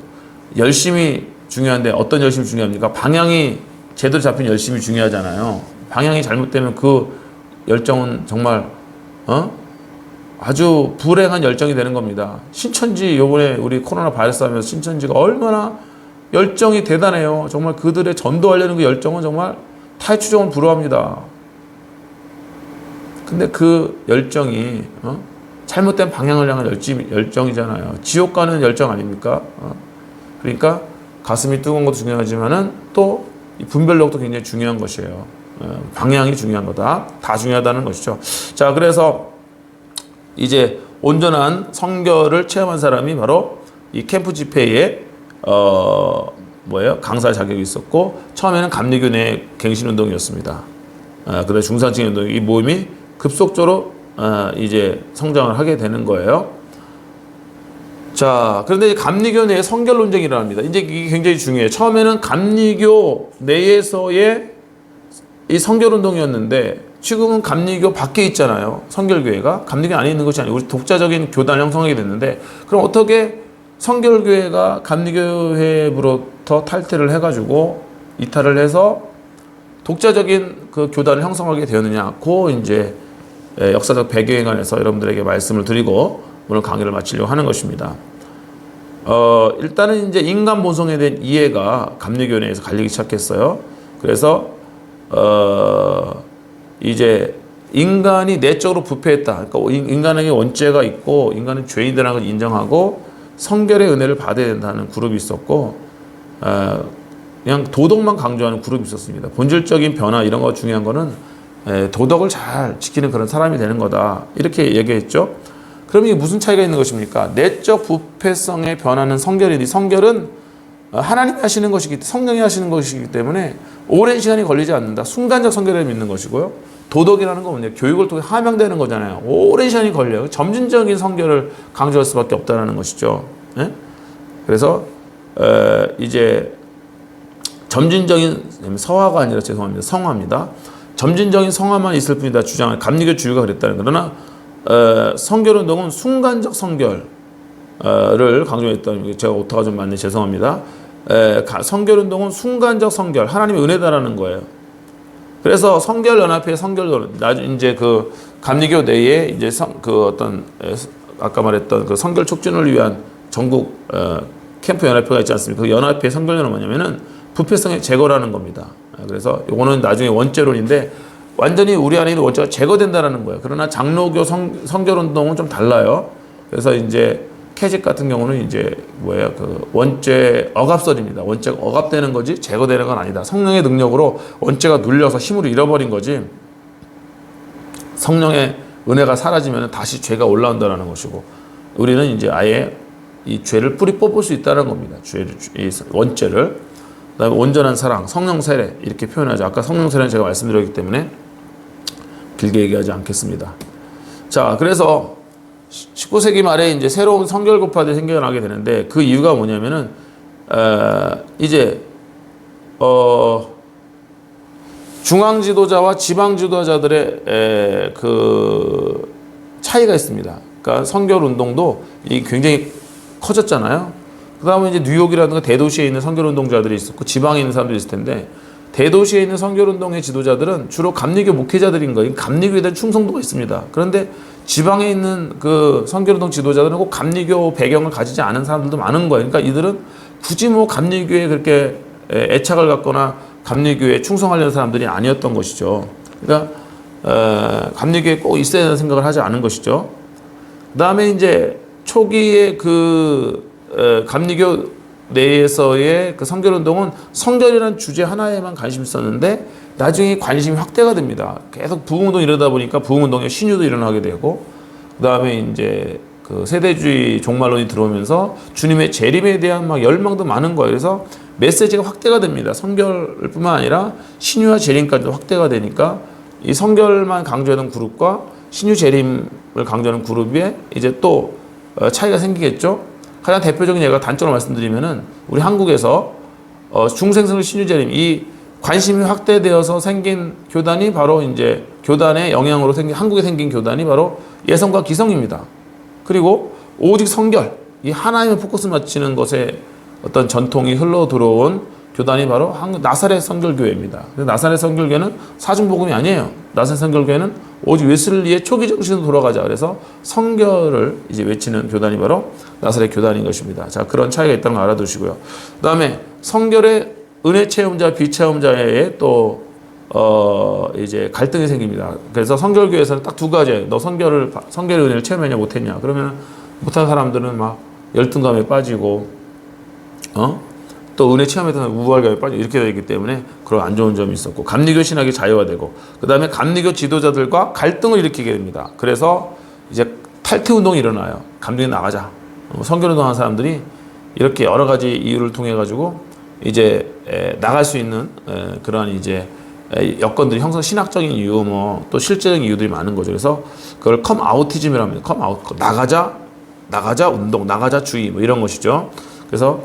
열심이 중요한데 어떤 열심이 중요합니까? 방향이 제대로 잡힌 열심이 중요하잖아요. 방향이 잘못되면 그 열정은 정말 아주 불행한 열정이 되는 겁니다. 신천지 요번에 우리 코로나 바이러스 하면서 신천지가 얼마나 열정이 대단해요. 정말 그들의 전도하려는 그 열정은 정말 타의 추종을 불허합니다. 근데 그 열정이 잘못된 방향을 향한 열정이잖아요. 지옥 가는 열정 아닙니까? 그러니까 가슴이 뜨거운 것도 중요하지만은 또 이 분별력도 굉장히 중요한 것이에요. 방향이 중요한 거다. 다 중요하다는 것이죠. 자, 그래서 이제 온전한 성결을 체험한 사람이 바로 이 캠프 집회에 강사 자격이 있었고 처음에는 감리교 내 갱신운동이었습니다. 그다음에 중산층 운동 이 모임이 급속도로 이제 성장을 하게 되는 거예요. 자, 그런데 감리교 내에 성결 논쟁이 일어납니다. 이제 이게 굉장히 중요해요. 처음에는 감리교 내에서의 이 성결운동이었는데 지금은 감리교 밖에 있잖아요. 성결교회가 감리교 안에 있는 것이 아니고 우리 독자적인 교단을 형성하게 됐는데, 그럼 어떻게 성결교회가 감리교회로부터 탈퇴를 해가지고 이탈을 해서 독자적인 그 교단을 형성하게 되었느냐? 그 이제 역사적 배경에 관해서 여러분들에게 말씀을 드리고 오늘 강의를 마치려고 하는 것입니다. 일단은 이제 인간 본성에 대한 이해가 감리교회 내에서 갈리기 시작했어요. 그래서 이제 인간이 내적으로 부패했다. 그러니까 인간에게 원죄가 있고 인간은 죄인이라는 걸 인정하고 성결의 은혜를 받아야 된다는 그룹이 있었고, 그냥 도덕만 강조하는 그룹이 있었습니다. 본질적인 변화 이런 거 중요한 거는 도덕을 잘 지키는 그런 사람이 되는 거다. 이렇게 얘기했죠. 그럼 이게 무슨 차이가 있는 것입니까? 내적 부패성에 변하는 성결이니, 성결은 하나님이 하시는 것이기, 성령이 하시는 것이기 때문에 오랜 시간이 걸리지 않는다. 순간적 성결을 믿는 것이고요. 도덕이라는 건 뭐냐? 교육을 통해 함양되는 거잖아요. 오랜 시간이 걸려요. 점진적인 성결을 강조할 수밖에 없다는 것이죠. 예? 그래서 이제 점진적인 서화가 아니라 죄송합니다. 성화입니다. 점진적인 성화만 있을 뿐이다 주장을 감리교 주류가 그랬다는 거. 그러나 성결운동은 순간적 성결을 강조했다는 게 제가 오타가 좀 많네 죄송합니다. 성결운동은 순간적 성결, 하나님의 은혜다라는 거예요. 그래서 성결연합회 성결론, 이제 그 감리교 내에 이제 그 어떤 아까 말했던 그 성결 촉진을 위한 전국 캠프 연합회가 있지 않습니까? 그 연합회 성결론은 뭐냐면은 부패성의 제거라는 겁니다. 그래서 이거는 나중에 원죄론인데 완전히 우리 안에 있는 원죄가 제거된다라는 거예요. 그러나 장로교 성결운동은 좀 달라요. 그래서 이제 캐직 같은 경우는 이제 뭐예요? 그 원죄 억압설입니다. 원죄가 억압되는 거지 제거되는 건 아니다. 성령의 능력으로 원죄가 눌려서 힘으로 잃어버린 거지. 성령의 은혜가 사라지면 다시 죄가 올라온다는 것이고, 우리는 이제 아예 이 죄를 뿌리 뽑을 수 있다는 겁니다. 이 원죄를. 그다음에 온전한 사랑, 성령 세례 이렇게 표현하죠. 아까 성령 세례는 제가 말씀드렸기 때문에 길게 얘기하지 않겠습니다. 자, 그래서 19세기 말에 이제 새로운 성결교파들이 생겨나게 되는데 그 이유가 뭐냐면은 이제 중앙 지도자와 지방 지도자들의 그 차이가 있습니다. 그러니까 성결 운동도 이 굉장히 커졌잖아요. 그다음에 이제 뉴욕이라든가 대도시에 있는 성결 운동자들이 있었고 지방에 있는 사람들이 있을 텐데, 대도시에 있는 성결 운동의 지도자들은 주로 감리교 목회자들인 거예요. 감리교에 대한 충성도가 있습니다. 그런데 지방에 있는 그 성결운동 지도자들은 꼭 감리교 배경을 가지지 않은 사람들도 많은 거예요. 그러니까 이들은 굳이 뭐 감리교에 그렇게 애착을 갖거나 감리교에 충성하려는 사람들이 아니었던 것이죠. 그러니까 감리교에 꼭 있어야 되는 생각을 하지 않은 것이죠. 그 다음에 이제 초기에 그 감리교 내에서의 그 성결운동은 성결이라는 주제 하나에만 관심이 있었는데 나중에 관심이 확대가 됩니다. 계속 부흥운동 이러다 보니까 부흥운동에 신유도 일어나게 되고, 그 다음에 이제 그 세대주의 종말론이 들어오면서 주님의 재림에 대한 막 열망도 많은 거예요. 그래서 메시지가 확대가 됩니다. 성결뿐만 아니라 신유와 재림까지도 확대가 되니까 이 성결만 강조하는 그룹과 신유 재림을 강조하는 그룹에 이제 또 차이가 생기겠죠. 가장 대표적인 예가 단적으로 말씀드리면은 우리 한국에서 중생성 신유 재림 이 관심이 확대되어서 생긴 교단이 바로 이제 교단의 영향으로 생긴 한국에 생긴 교단이 바로 예성과 기성입니다. 그리고 오직 성결 이 하나님의 포커스 맞추는 것에 어떤 전통이 흘러 들어온 교단이 바로 나사렛 성결교회입니다. 나사렛 성결교회는 사중복음이 아니에요. 나사렛 성결교회는 오직 웨슬리의 초기 정신으로 돌아가자. 그래서 성결을 이제 외치는 교단이 바로 나사렛 교단인 것입니다. 자, 그런 차이가 있다는 걸 알아두시고요. 그다음에 성결의 은혜 체험자, 비체험자의 또 이제 갈등이 생깁니다. 그래서 성결교회에서는 딱 두 가지예요. 너 성결의 은혜를 체험했냐 못했냐. 그러면 못한 사람들은 막 열등감에 빠지고 또 은혜 체험했던 우월감에 빠지고 이렇게 되기 때문에 그런 안 좋은 점이 있었고, 감리교 신학이 자유화되고, 그 다음에 감리교 지도자들과 갈등을 일으키게 됩니다. 그래서 이제 탈퇴 운동이 일어나요. 감리교 나가자. 성결 운동하는 사람들이 이렇게 여러 가지 이유를 통해 가지고 이제 나갈 수 있는 그런 이제 여건들이 형성, 신학적인 이유 뭐 또 실제적인 이유들이 많은 거죠. 그래서 그걸 컴아웃이즘이라고 합니다. 컴아웃, 나가자 운동, 나가자 주의 뭐 이런 것이죠. 그래서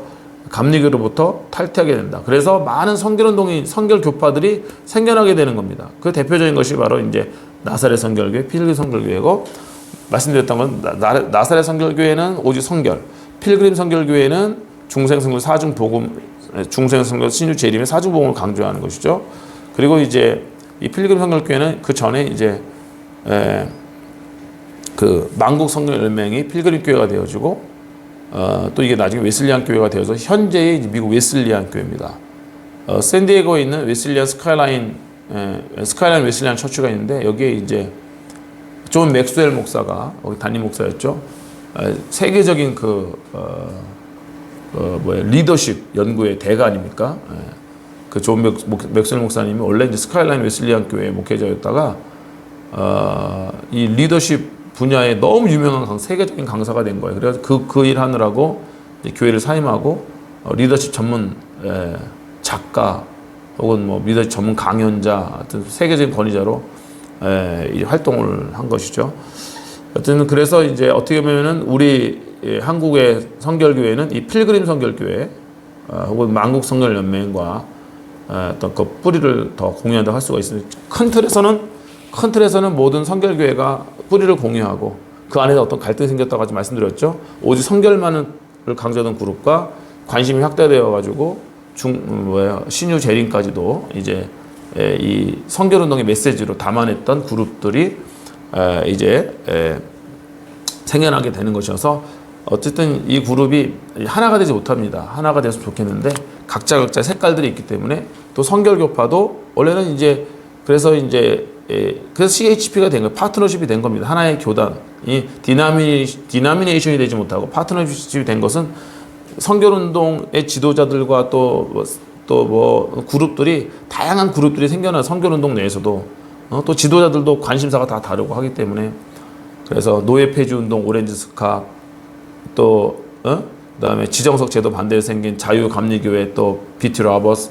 감리교로부터 탈퇴하게 된다. 그래서 많은 선결운동이 선결 교파들이 생겨나게 되는 겁니다. 그 대표적인 것이 바로 이제 나사렛 선결교회, 필그림 선결교회고 말씀드렸던 건 나사렛 선결교회는 오직 선결, 필그림 선결교회는 중생선결 사중 복음, 중생선결 신유 재림의 사중 복음을 강조하는 것이죠. 그리고 이제 이 필그림 선결교회는 그 전에 이제 그 만국 선결 연맹이 필그림 교회가 되어지고 또 이게 나중에 웨슬리안 교회가 되어서 현재의 미국 웨슬리안 교회입니다. 샌디에고에 있는 웨슬리안 스카이라인 웨슬리안 처치가 있는데 여기에 이제 존 맥스웰 목사가 여기 담임 목사였죠. 세계적인 리더십 연구의 대가 아닙니까? 그 존 맥스웰 목사님이 원래 이제 스카이라인 웨슬리안 교회 목회자였다가 이 리더십 분야에 너무 유명한 세계적인 강사가 된 거예요. 그래서 그 일 하느라고 교회를 사임하고 리더십 전문 작가 혹은 뭐 리더십 전문 강연자, 하여튼 세계적인 권위자로 활동을 한 것이죠. 하여튼 그래서 이제 어떻게 보면은 우리 한국의 선결교회는 이 필그림 선결교회 혹은 만국 선결연맹과 어떤 그 뿌리를 더 공유한다고 할 수가 있습니다. 큰 틀에서는 모든 선결교회가 뿌리를 공유하고 그 안에서 어떤 갈등이 생겼다고 아까 말씀드렸죠. 오직 선결만을 강조하던 그룹과 관심이 확대되어 가지고 신유 재림까지도 이제 이 선결운동의 메시지로 담아냈던 그룹들이 이제 생겨나게 되는 것이어서 어쨌든 이 그룹이 하나가 되지 못합니다. 하나가 됐으면 좋겠는데 각자 색깔들이 있기 때문에 또 선결교파도 원래는 이제 그래서 CHP가 된 거예요. 파트너십이 된 겁니다. 하나의 교단이 디나미네이션이 되지 못하고 파트너십이 된 것은 선결운동의 지도자들과 또 그룹들이 다양한 그룹들이 생겨나 선결운동 내에서도 또 지도자들도 관심사가 다 다르고 하기 때문에 그래서 노예 폐지 운동, 오렌지 스카 그다음에 지정석 제도 반대에 생긴 자유감리교회 또 비티 라버스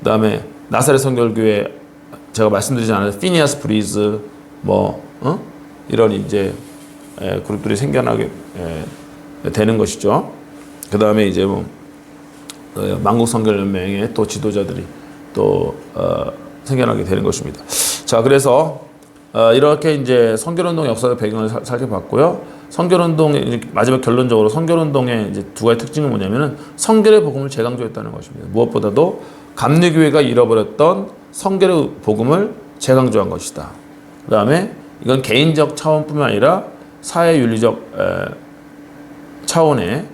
그다음에 나사렛 선결교회 제가 말씀드리지 않았는데 피니아스 브리즈 이런 이제 그룹들이 생겨나게 되는 것이죠. 그다음에 이제 만국 선결연맹의 또 지도자들이 또 생겨나게 되는 것입니다. 자, 그래서 이렇게 이제 선결운동 역사적 배경을 살펴봤고요. 선결운동의 마지막 결론적으로 선결운동의 이제 두 가지 특징은 뭐냐면은 선결의 복음을 재강조했다는 것입니다. 무엇보다도 감리교회가 잃어버렸던 선결의 복음을 재강조한 것이다. 그 다음에 이건 개인적 차원뿐만 아니라 사회윤리적 차원의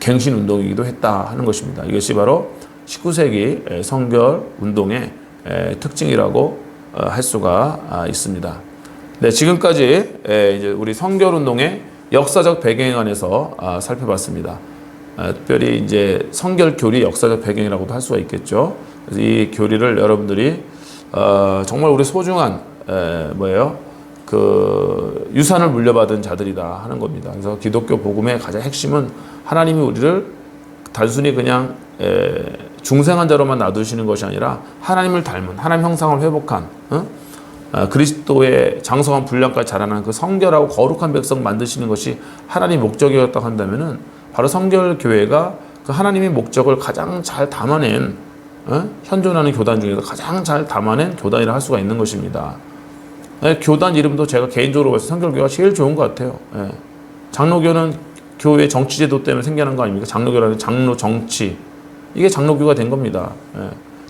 갱신운동이기도 했다 하는 것입니다. 이것이 바로 19세기 선결운동의 특징이라고 할 수가 있습니다. 네, 지금까지 이제 우리 선결운동의 역사적 배경에 관해서 살펴봤습니다. 특별히 이제 선결 교리 역사적 배경이라고도 할 수가 있겠죠. 그래서 이 교리를 여러분들이 정말 우리 소중한 그 유산을 물려받은 자들이다 하는 겁니다. 그래서 기독교 복음의 가장 핵심은 하나님이 우리를 단순히 그냥 중생한 자로만 놔두시는 것이 아니라 하나님을 닮은 하나님 형상을 회복한 그리스도의 장성한 분량까지 자라나는 그 성결하고 거룩한 백성 만드시는 것이 하나님의 목적이었다고 한다면은 바로 선결교회가 그 하나님의 목적을 가장 잘 담아낸 현존하는 교단 중에서 가장 잘 담아낸 교단이라 할 수가 있는 것입니다. 교단 이름도 제가 개인적으로 봐서 선결교회가 제일 좋은 것 같아요. 장로교는 교회 정치제도 때문에 생겨난 거 아닙니까? 장로교라는 장로 정치 이게 장로교가 된 겁니다.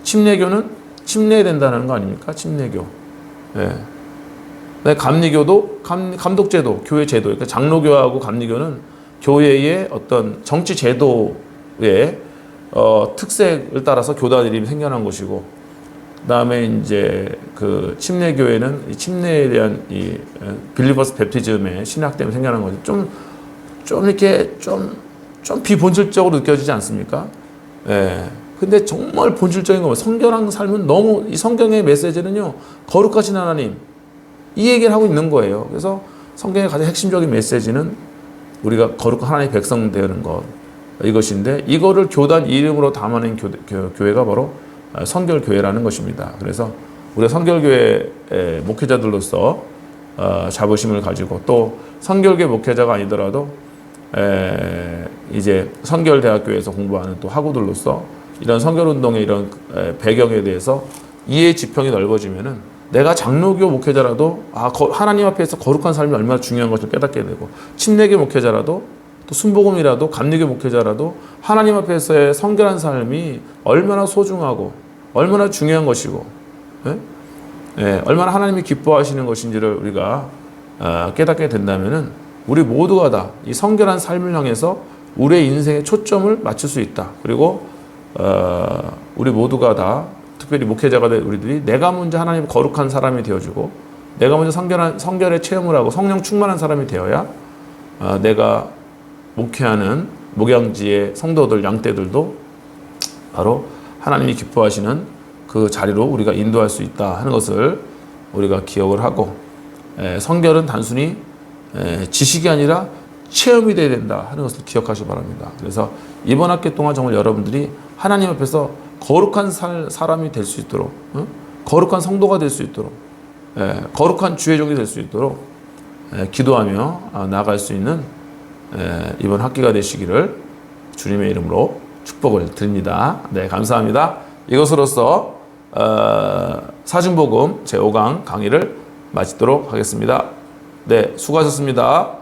침례교는 침례해야 된다는 거 아닙니까? 침례교. 감리교도 감독제도, 교회 제도. 그러니까 장로교하고 감리교는 교회의 어떤 정치 제도의 특색을 따라서 교단 이름이 생겨난 것이고, 그다음에 이제 그 침례교회는 이 침례에 대한 이 빌리버스 베프티즘의 신학 때문에 생겨난 거죠. 좀 이렇게 좀 비본질적으로 느껴지지 않습니까? 근데 정말 본질적인 거, 성결한 삶은 너무 이 성경의 메시지는요, 거룩하신 하나님 이 얘기를 하고 있는 거예요. 그래서 성경의 가장 핵심적인 메시지는 우리가 거룩한 하나님의 백성 되는 것 이것인데, 이거를 교단 이름으로 담아낸 교회가 바로 선결교회라는 것입니다. 그래서 우리가 선결교회 목회자들로서 자부심을 가지고, 또 선결교회 목회자가 아니더라도 이제 선결대학교에서 공부하는 또 학우들로서 이런 선결운동의 이런 배경에 대해서 이해 지평이 넓어지면은 내가 장로교 목회자라도 하나님 앞에서 거룩한 삶이 얼마나 중요한 것을 깨닫게 되고, 침례교 목회자라도 또 순복음이라도 감리교 목회자라도 하나님 앞에서의 성결한 삶이 얼마나 소중하고 얼마나 중요한 것이고, 얼마나 하나님이 기뻐하시는 것인지를 우리가 깨닫게 된다면은 우리 모두가 다 이 성결한 삶을 향해서 우리의 인생의 초점을 맞출 수 있다. 그리고 우리 모두가 다 특별히 목회자가 된 우리들이 내가 먼저 하나님 거룩한 사람이 되어주고, 내가 먼저 성결의 체험을 하고 성령 충만한 사람이 되어야 내가 목회하는 목양지의 성도들, 양떼들도 바로 하나님이 기뻐하시는 그 자리로 우리가 인도할 수 있다 하는 것을 우리가 기억을 하고, 성결은 단순히 지식이 아니라 체험이 되어야 된다 하는 것을 기억하시기 바랍니다. 그래서 이번 학기 동안 정말 여러분들이 하나님 앞에서 거룩한 사람이 될 수 있도록, 거룩한 성도가 될 수 있도록, 거룩한 주의 종이 될 수 있도록 기도하며 나아갈 수 있는 이번 학기가 되시기를 주님의 이름으로 축복을 드립니다. 네, 감사합니다. 이것으로써 사중복음 제5강 강의를 마치도록 하겠습니다. 네, 수고하셨습니다.